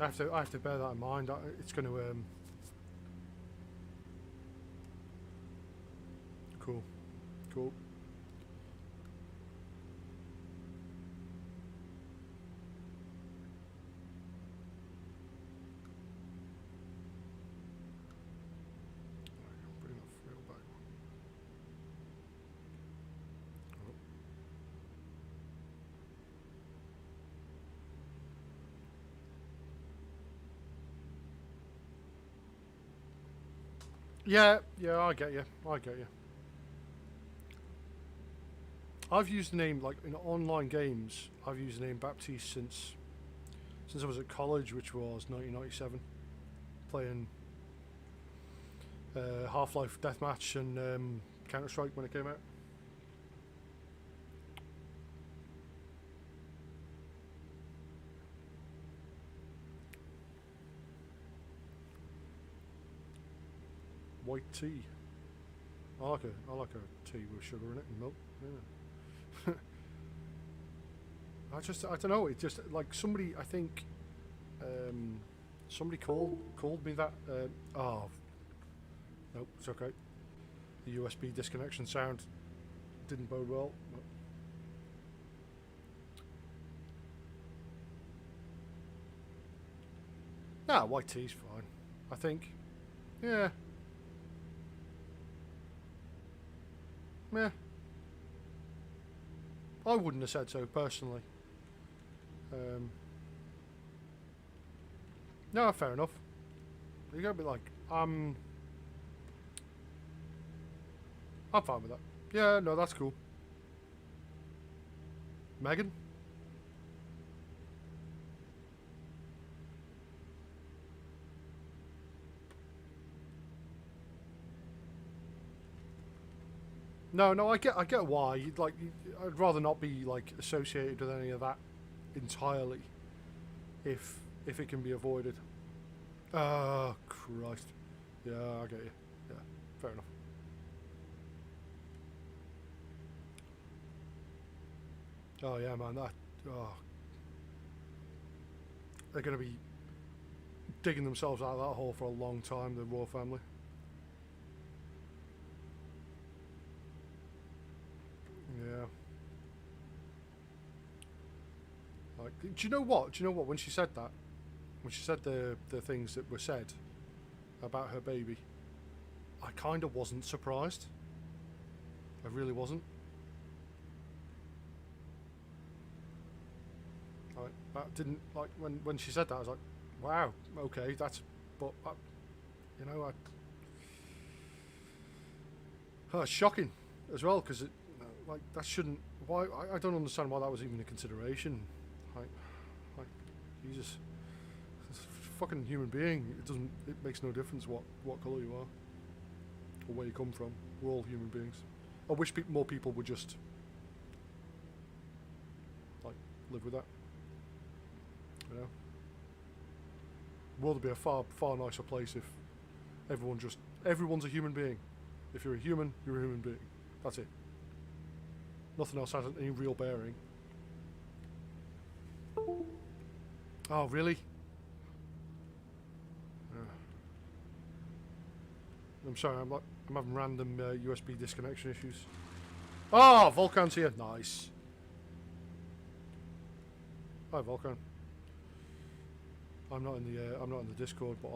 I have to bear that in mind. It's gonna cool, cool. Bring that fuel back. Oh. Yeah, yeah, I get you. I get you. I've used the name, like, in online games, I've used the name Baptiste since I was at college, which was 1997, playing Half-Life Deathmatch and Counter-Strike when it came out. White tea. I like a tea with sugar in it and milk. Yeah. I don't know. It just like somebody. I think somebody called me that. Oh, nope, it's okay. The USB disconnection sound didn't bode well. Nah, white tea's fine. I think. Yeah. Meh. I wouldn't have said so personally. No, fair enough. You gotta be like, I'm fine with that. Yeah, no, that's cool. Megan? No, I get why. I'd rather not be like associated with any of that entirely, if it can be avoided. Oh Christ. Yeah, I get you. Yeah, fair enough. Oh yeah, man. They're gonna be digging themselves out of that hole for a long time. The royal family. Yeah. Like, do you know what? When she said that, when she said the things that were said about her baby, I kind of wasn't surprised. I really wasn't. Like, that didn't, like, when she said that, I was like, wow, okay, that's, but you know, it's shocking as well, because it, like, that shouldn't. Why? I don't understand why that was even a consideration. Like Jesus, it's a fucking human being. It doesn't. It makes no difference what colour you are or where you come from. We're all human beings. I wish more people would just like live with that. You know, the world would be a far nicer place if everyone's a human being. If you're a human, you're a human being. That's it. Nothing else has any real bearing. Oh, really? I'm sorry, I'm having random USB disconnection issues. Oh, Volcan's here. Nice. Hi, Volcan. I'm not in the Discord, but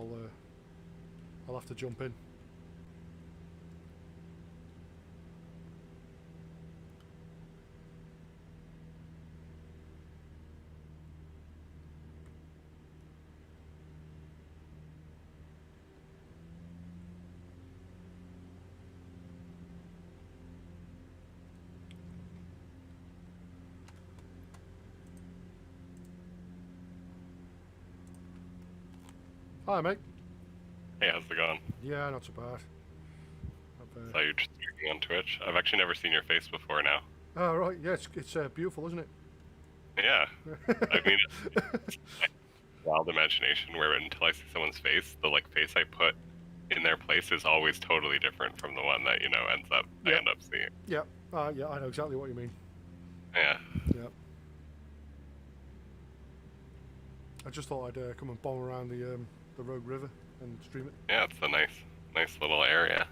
I'll have to jump in. Hi, mate. Hey, how's it going? Yeah, not so bad. Saw you just streaming on Twitch. I've actually never seen your face before now. Oh, right. Yeah, it's beautiful, isn't it? Yeah. I mean, it's like wild imagination where until I see someone's face, the like face I put in their place is always totally different from the one that, I Yep. end up seeing. Yeah. Yeah, I know exactly what you mean. Yeah. Yeah. I just thought I'd come and bomb around the Rogue River and stream it. Yeah, it's a nice little area.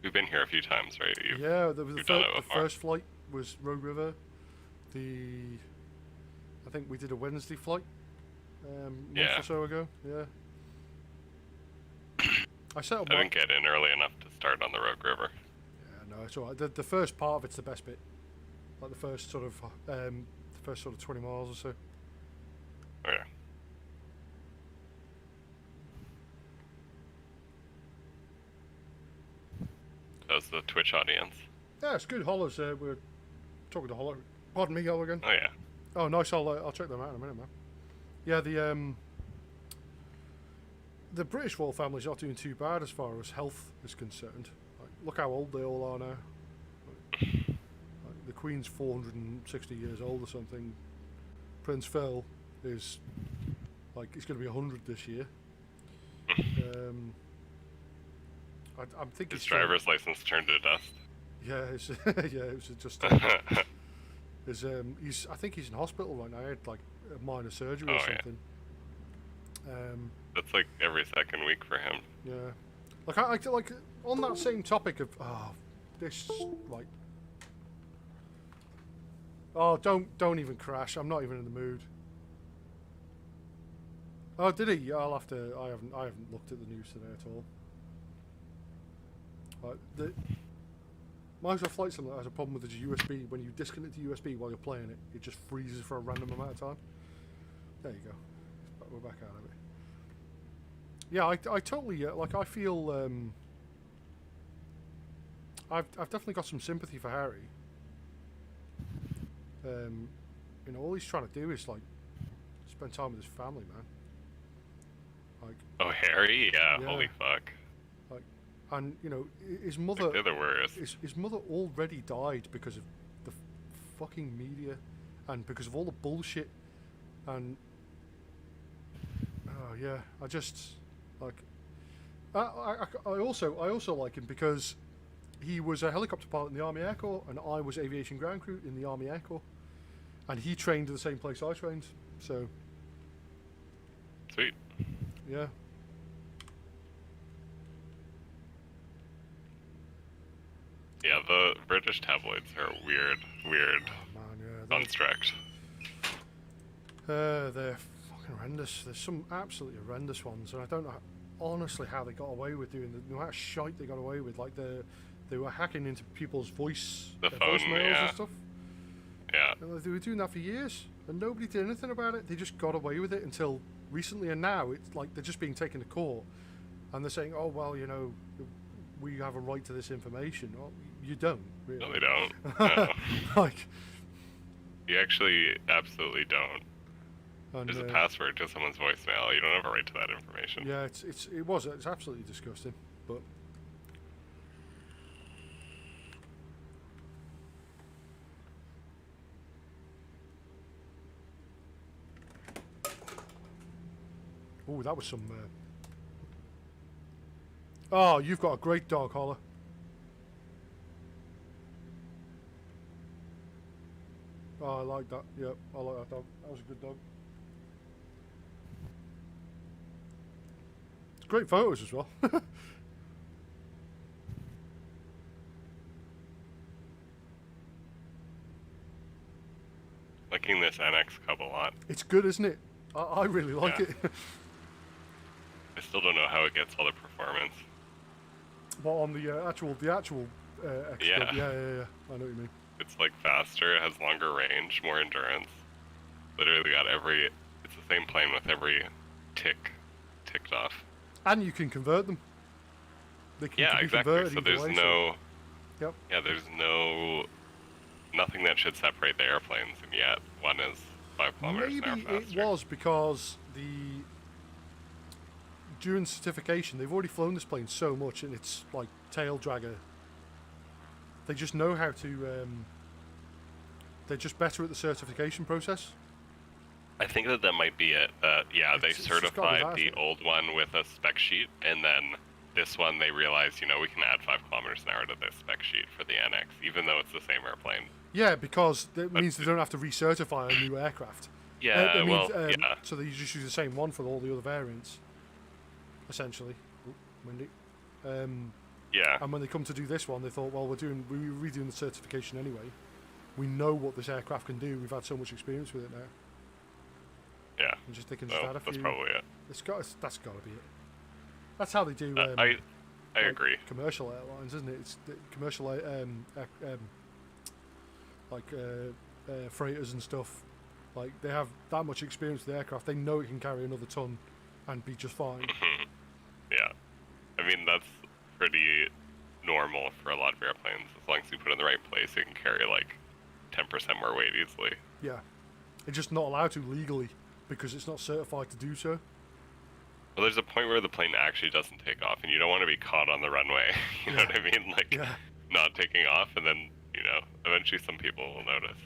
We've been here a few times, right? Yeah, the done it the before. first flight was Rogue River. I think we did a Wednesday flight a month or so ago. Yeah. I set up. I didn't get in early enough to start on the Rogue River. Yeah, no, it's alright. The first part of it's the best bit, like the first sort of 20 miles or so. Oh, yeah. How's the Twitch audience? Yeah, it's good. Hollow's we're talking to Hollow. Pardon me, Hollow again. Oh yeah. Oh, nice. I'll check them out in a minute, man. Yeah, the British royal family's not doing too bad as far as health is concerned. Like, look how old they all are now. Like, the Queen's 460 years old or something. Prince Phil is he's going to be 100 this year. I'm thinking His driver's license turned to dust. Yeah, it was just. I think he's in hospital right now. He had like a minor surgery or something. Yeah. That's like every second week for him. Yeah, like on that same topic of this like. Oh, don't even crash. I'm not even in the mood. Oh, did he? I'll have to. I haven't looked at the news today at all. Microsoft Flight Simulator has a problem with the USB. When you disconnect the USB while you're playing it, it just freezes for a random amount of time. There you go. We're back out of it. Yeah, I totally like. I feel I've definitely got some sympathy for Harry. All he's trying to do is like spend time with his family, man. Like. Oh, Harry? Yeah. Holy fuck. And his mother. They're the worst. His mother already died because of the fucking media, and because of all the bullshit. And I just like. I also like him because he was a helicopter pilot in the Army Air Corps, and I was aviation ground crew in the Army Air Corps, and he trained at the same place I trained. So. Sweet. Yeah. Yeah, the British tabloids are a weird Oh, man, yeah, construct. They're fucking horrendous. There's some absolutely horrendous ones, and I don't know honestly how they got away with doing the amount of shite they got away with. Like they were hacking into people's voicemails and stuff. Yeah. And they were doing that for years, and nobody did anything about it. They just got away with it until recently, and now it's like they're just being taken to court, and they're saying, "Oh well, we have a right to this information." Well, you don't. Really. No, they don't. No. Like. You actually absolutely don't. And, There's a password to someone's voicemail. You don't have a right to that information. Yeah, it's absolutely disgusting, but. Oh, that was some. Oh, you've got a great dog, Holler. Oh, I like that. Yep, I like that dog. That was a good dog. It's great photos as well. Liking this NX CUB a lot. It's good, isn't it? I really like it. I still don't know how it gets all the performance. But on the actual X Yeah. Cub, yeah. I know what you mean. It's like faster, it has longer range, more endurance. Literally got it's the same plane with every ticked off. And you can convert them. They can be exactly. converted So either there's way, Yep. Yeah, there's nothing that should separate the airplanes, and yet one is 5 kilometers an hour Maybe it faster. was because during certification they've already flown this plane so much and it's like tail dragger. They just know how to. They're just better at the certification process. I think that might be it. Yeah, they It's just gotta be certified that, the isn't it? old one with a spec sheet, and then this one they realized, we can add 5 kilometers an hour to this spec sheet for the NX, even though it's the same airplane. Yeah, because that means they don't have to recertify a new aircraft. Yeah, It means, yeah. So they just use the same one for all the other variants, essentially. Ooh, windy. Yeah. And when they come to do this one, they thought, well, we're redoing the certification anyway. We know what this aircraft can do. We've had so much experience with it now. Yeah. And they can So just add a few. that's probably it. That's got to be it. That's how they do. I agree. Commercial airlines, isn't it? It's the commercial, freighters and stuff. Like they have that much experience with the aircraft, they know it can carry another ton, and be just fine. Yeah. I mean, that's pretty normal for a lot of airplanes. As long as you put it in the right place, it can carry like 10% more weight easily. Yeah, it's just not allowed to legally because it's not certified to do so. Well, there's a point where the plane actually doesn't take off, and you don't want to be caught on the runway. You know what I mean? Like, Yeah. not taking off, and then, eventually some people will notice.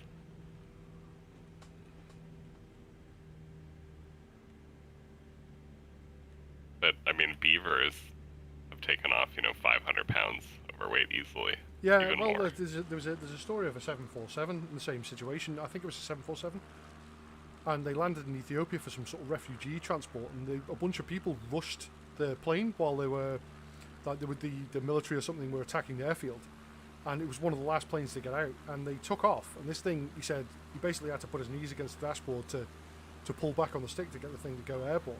But, I mean, beavers have taken off, 500 pounds overweight easily. Yeah, even well, more. there's a story of a 747 in the same situation. I think it was a 747, and they landed in Ethiopia for some sort of refugee transport, and a bunch of people rushed the plane while they were, like, the military or something were attacking the airfield, and it was one of the last planes to get out, and they took off, and this thing, he said, he basically had to put his knees against the dashboard to pull back on the stick to get the thing to go airborne.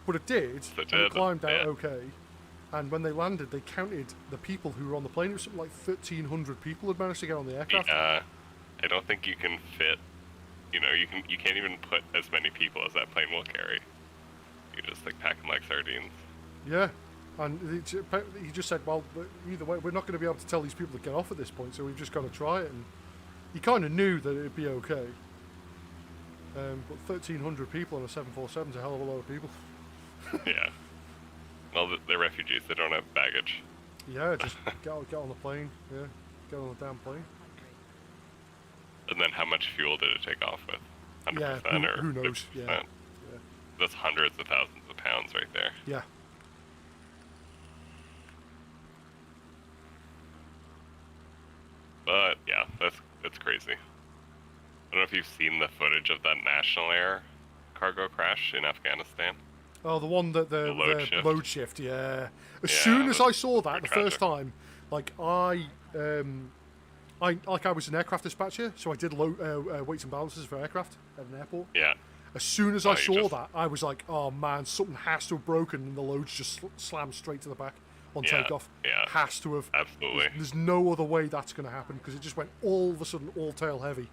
But it did, and it climbed out okay. And when they landed, they counted the people who were on the plane. It was something like 1,300 people had managed to get on the aircraft. Yeah, I don't think you can fit. You can't even put as many people as that plane will carry. You just pack them like sardines. Yeah, and he just said, well, either way, we're not going to be able to tell these people to get off at this point, so we've just got to try it. And he kind of knew that it'd be okay. But 1,300 people on a 747 is a hell of a lot of people. Yeah. Well, they're refugees. They don't have baggage. Yeah, just get on the plane. Yeah, get on the damn plane. And then how much fuel did it take off with? 100% Yeah, or who knows? 50%? Yeah. That's hundreds of thousands of pounds right there. Yeah. But yeah, that's crazy. I don't know if you've seen the footage of that National Air cargo crash in Afghanistan. Oh, the one that the load shift, yeah. As soon as I saw that the first time, I was an aircraft dispatcher, so I did weights and balances for aircraft at an airport. Yeah. As soon as I saw that, I was like, oh man, something has to have broken, and the loads just slammed straight to the back on takeoff. Yeah. Has to have. Absolutely. There's no other way that's going to happen, because it just went all of a sudden all tail heavy.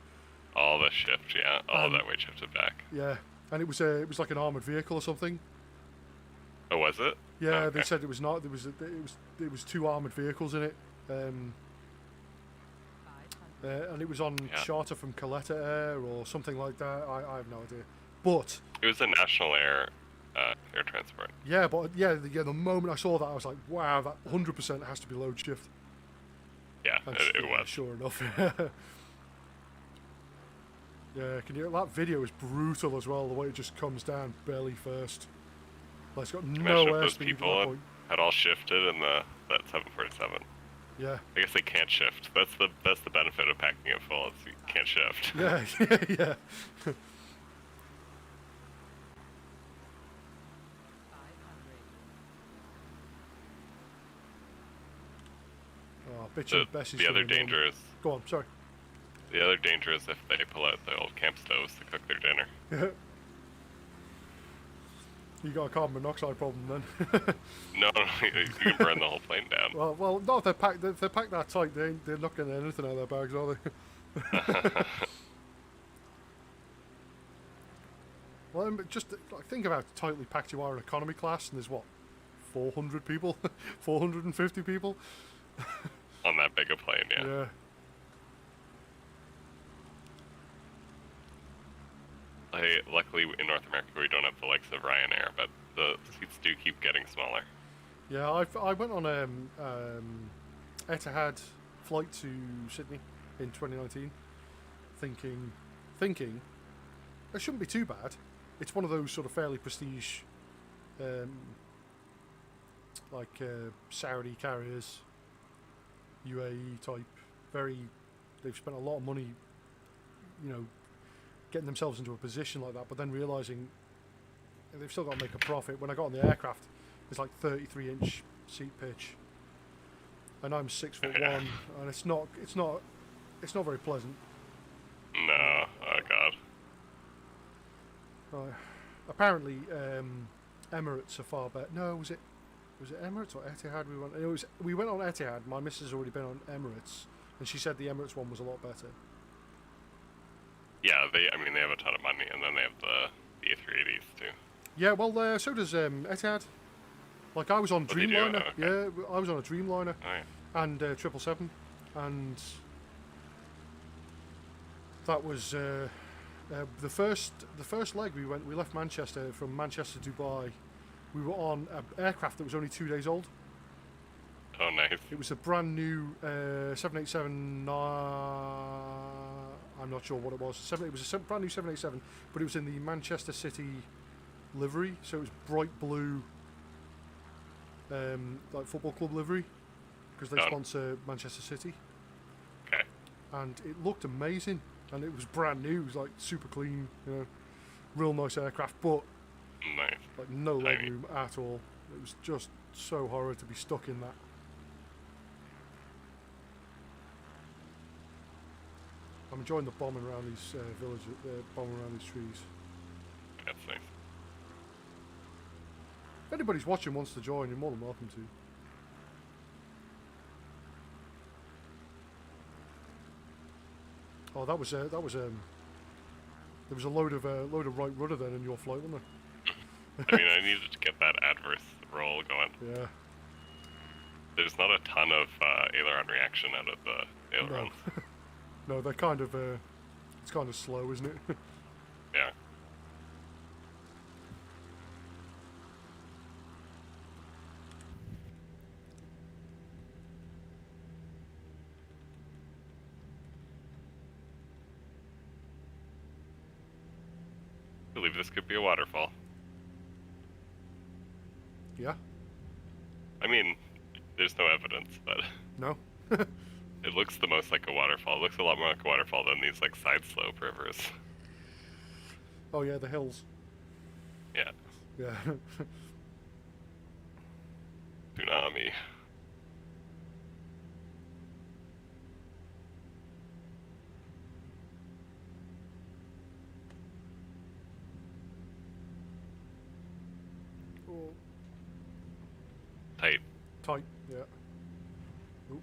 All the shift, yeah. All of that weight shifted back. Yeah. And it was like an armoured vehicle or something. Oh, was it? Yeah, oh, okay. They said it was not. There was two armoured vehicles in it, and it was on charter from Coletta Air or something like that. I have no idea, but it was a National Air air transport. Yeah, but the moment I saw that, I was like, wow, that 100% has to be load shift. Yeah, it was. Sure enough. Yeah, that video is brutal as well. The way it just comes down belly first. Like, it's got no airspeed at that people point. had all shifted in that 747. Yeah. I guess they can't shift. That's the benefit of packing it full. Is you can't shift. Yeah, yeah. Oh, bitch and Bessie's The other gonna be on. danger is. Go on, sorry. The other danger is if they pull out the old camp stoves to cook their dinner. Yeah. You got a carbon monoxide problem then. No, you can burn the whole plane down. Well, no, if they're packed that tight, they're not getting anything out of their bags, are they? Well, just think about how tightly packed you are in economy class, and there's what, 400 people, 450 people on that big a plane, yeah. Yeah. luckily in North America we don't have the likes of Ryanair, but the seats do keep getting smaller. Yeah, I went on Etihad flight to Sydney in 2019, thinking it shouldn't be too bad. It's one of those sort of fairly prestige, Saudi carriers, UAE type. They've spent a lot of money, getting themselves into a position like that. But then realizing they've still got to make a profit. When I got on the aircraft, it's like 33-inch seat pitch, and I'm 6'1", and it's not very pleasant. No, oh god. Apparently, Emirates are far better. No, was it Emirates or Etihad? We went on Etihad. My missus has already been on Emirates, and she said the Emirates one was a lot better. Yeah, they have a ton of money, and then they have the A380s too. Yeah, well, so does Etihad. Like, I was on they do? Dreamliner. Okay. Yeah, I was on a Dreamliner Oh, yeah. and 777, and that was the first leg. We left Manchester. From Manchester to Dubai, we were on an aircraft that was only 2 days old. Oh, nice. It was a brand new 787. I'm not sure what it was. It was a brand new 787, but it was in the Manchester City livery, so it was bright blue, like football club livery, because they sponsor Manchester City. Okay. And it looked amazing, and it was brand new. It was like super clean, real nice aircraft, but Nice. like no Tiny. leg room at all. It was just so horrid to be stuck in that. I'm enjoying the bombing around these villages, bombing around these trees. That's nice. If anybody's watching wants to join, you're more than welcome to. Oh, there was a load of right rudder then in your flight, wasn't I mean, I needed to get that adverse roll going. there? Yeah. There's not a ton of aileron reaction out of the ailerons. No, they're kind of it's kind of slow, isn't it? Yeah. I believe this could be a waterfall. Yeah. I mean, there's no evidence, but No. it looks the most like a waterfall. It looks a lot more like a waterfall than these like side slope rivers. Oh yeah, the hills. Yeah. Yeah. Tsunami. Oh, Tight. tight. Yeah. Ooh,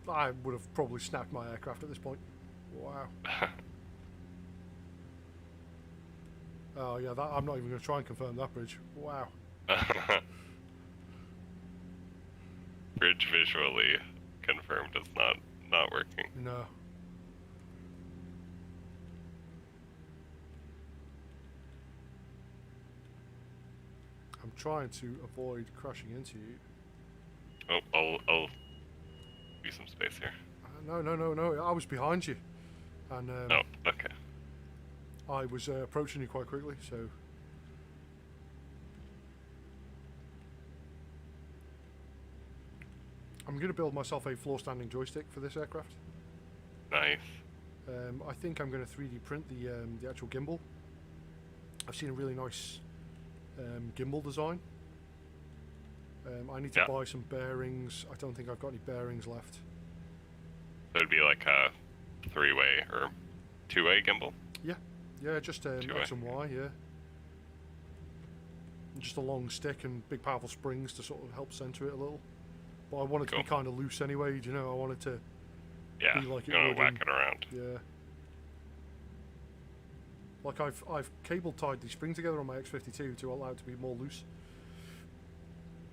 I would have probably snapped my aircraft at this point. Wow. Oh yeah, I'm not even going to try and confirm that bridge. Wow. Bridge visually confirmed is not working. No. I'm trying to avoid crashing into you. Oh, I'll do some space here. No. I was behind you, and Oh, okay. I was approaching you quite quickly. So I'm going to build myself a floor-standing joystick for this aircraft. Nice. I think I'm going to 3D print the actual gimbal. I've seen a really nice gimbal design. I need to buy some bearings. I don't think I've got any bearings left. So it'd be like a 3-way or 2-way gimbal? Yeah, just Two-way. X and Y, yeah. And just a long stick and big powerful springs to sort of help center it a little. But I want it to be Cool. kind of loose anyway, I want it to Yeah, be like it you're gonna would whack in- it around. Yeah. Like I've cable tied the spring together on my X52 to allow it to be more loose.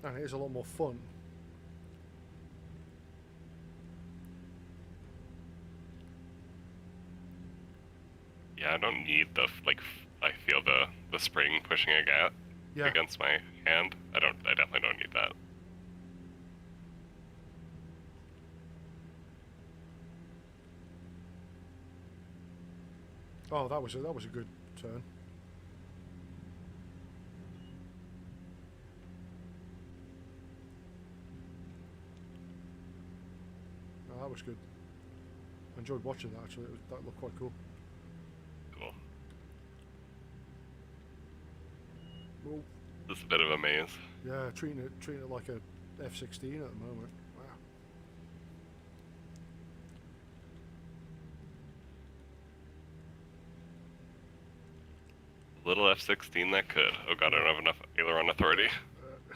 And it is a lot more fun. Yeah, I don't need the I feel the spring pushing Yeah. against my hand. I definitely don't need that. Oh, that was a good turn. Oh, that was good. I enjoyed watching that actually. That looked quite cool. Cool. Well, This is a bit of a maze. yeah, treating it like a F-16 at the moment. Wow. Little F-16 that could. Oh god, I don't have enough aileron authority.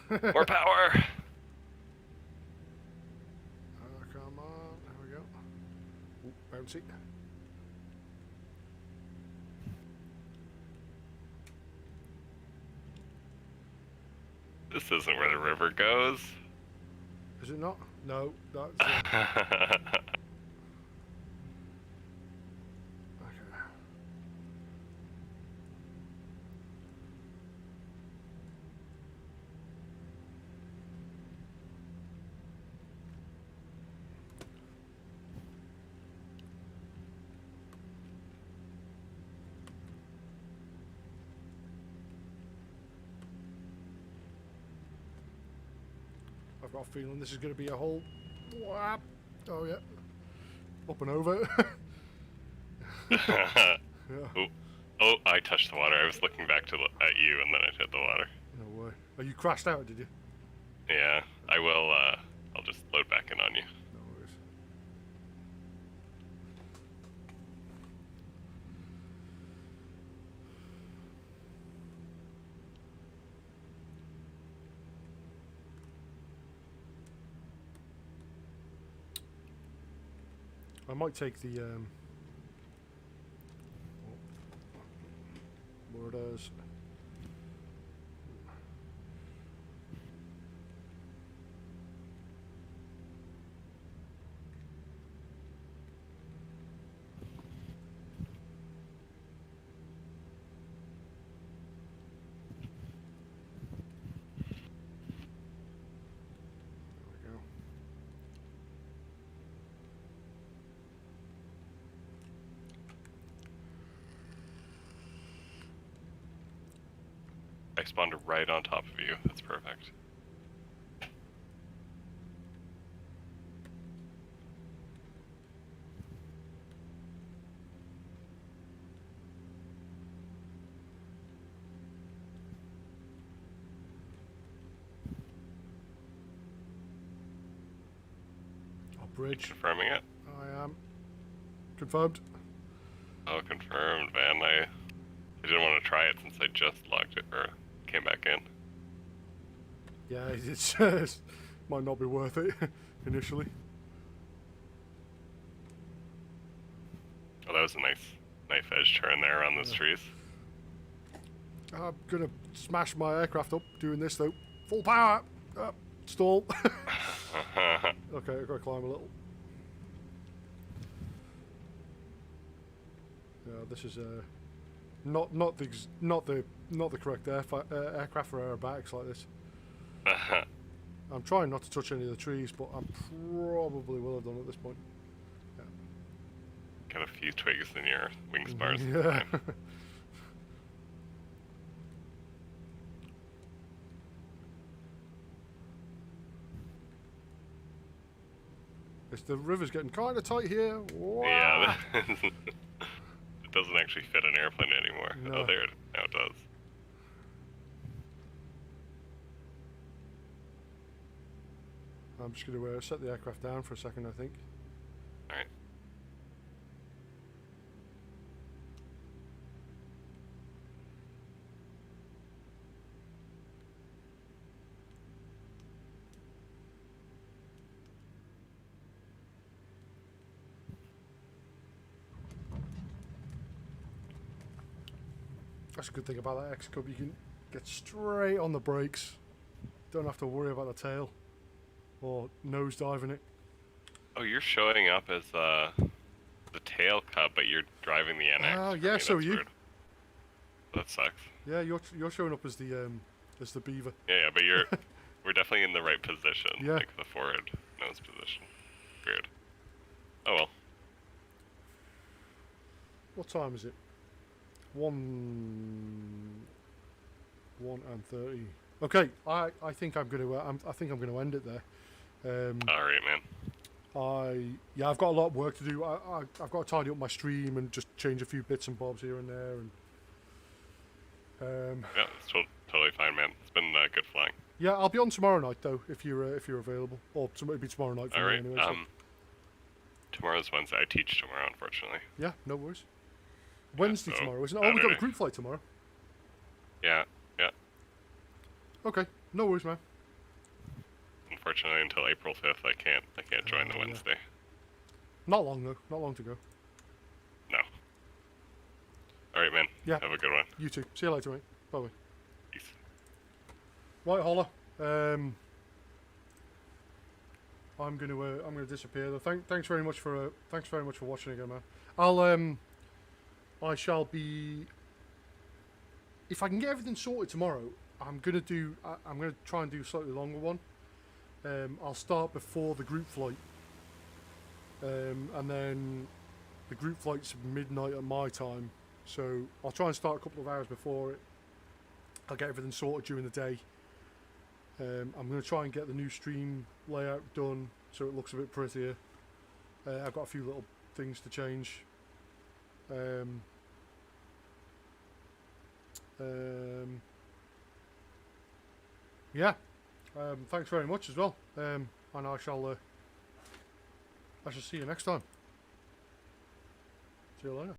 More power! Come on, there we go. Ooh, bouncy. This isn't where the river goes. Is it not? No, that's okay. I've got a feeling this is going to be a whole whap. Oh yeah, up and over. Yeah. Oh, I touched the water. I was looking back at you, and then I hit the water. No way. Oh, you crashed out, did you? Yeah, I will. I'll just load back in on you. No worries. I might take the where it is. There we go. I spawned right on top of you. That's perfect. Bridge. Confirming it? I am. Confirmed. Oh, confirmed, man. I didn't want to try it since I just logged it, or came back in. Yeah, it's might not be worth it initially. Oh, that was a nice knife edge turn there on those trees. I'm gonna smash my aircraft up doing this though. Full power! Stall. Okay, I've got to climb a little. Yeah, this is not the correct aircraft for aerobatics like this. I'm trying not to touch any of the trees, but I probably will have done at this point. Yeah. Got a few twigs in your wing spars. Yeah. The river's getting kind of tight here. Wow. Yeah, it doesn't actually fit an airplane anymore. No. Oh, there, now it does. I'm just going to set the aircraft down for a second, I think. Alright. That's a good thing about that X-Cub. You can get straight on the brakes. Don't have to worry about the tail or nose diving it. Oh, you're showing up as the tail cub, but you're driving the NX. Oh, For yeah, me, so that's you. weird. that sucks. Yeah, you're showing up as the beaver. Yeah, but we're definitely in the right position. Yeah. Like the forward nose position. Weird. Oh well. What time is it? 1:30. Okay, I think I'm gonna I think I'm gonna end it there. All right, man. I've got a lot of work to do. I've got to tidy up my stream and just change a few bits and bobs here and there. And Yeah, it's totally fine, man. It's been good flying. yeah, I'll be on tomorrow night though if you're available, or it'll be tomorrow night for All me right. anyway. So. Tomorrow's Wednesday. I teach tomorrow, unfortunately. Yeah, no worries. Wednesday so tomorrow, isn't it? Oh, we got a Saturday. group flight tomorrow. Yeah. Okay, no worries, man. Unfortunately, until April 5th, I can't join the yeah. Wednesday. Not long though. Not long to go. No. All right, man. Yeah. Have a good one. You too. See you later, mate. Bye bye. Peace. Right, Holler. I'm gonna disappear though. Thanks very much for watching again, man. I shall be, if I can get everything sorted tomorrow, I'm gonna try and do a slightly longer one. I'll start before the group flight, and then the group flight's midnight at my time, so I'll try and start a couple of hours before it. I'll get everything sorted during the day. I'm going to try and get the new stream layout done so it looks a bit prettier. I've got a few little things to change. Yeah. Thanks very much as well. And I shall see you next time. See you later.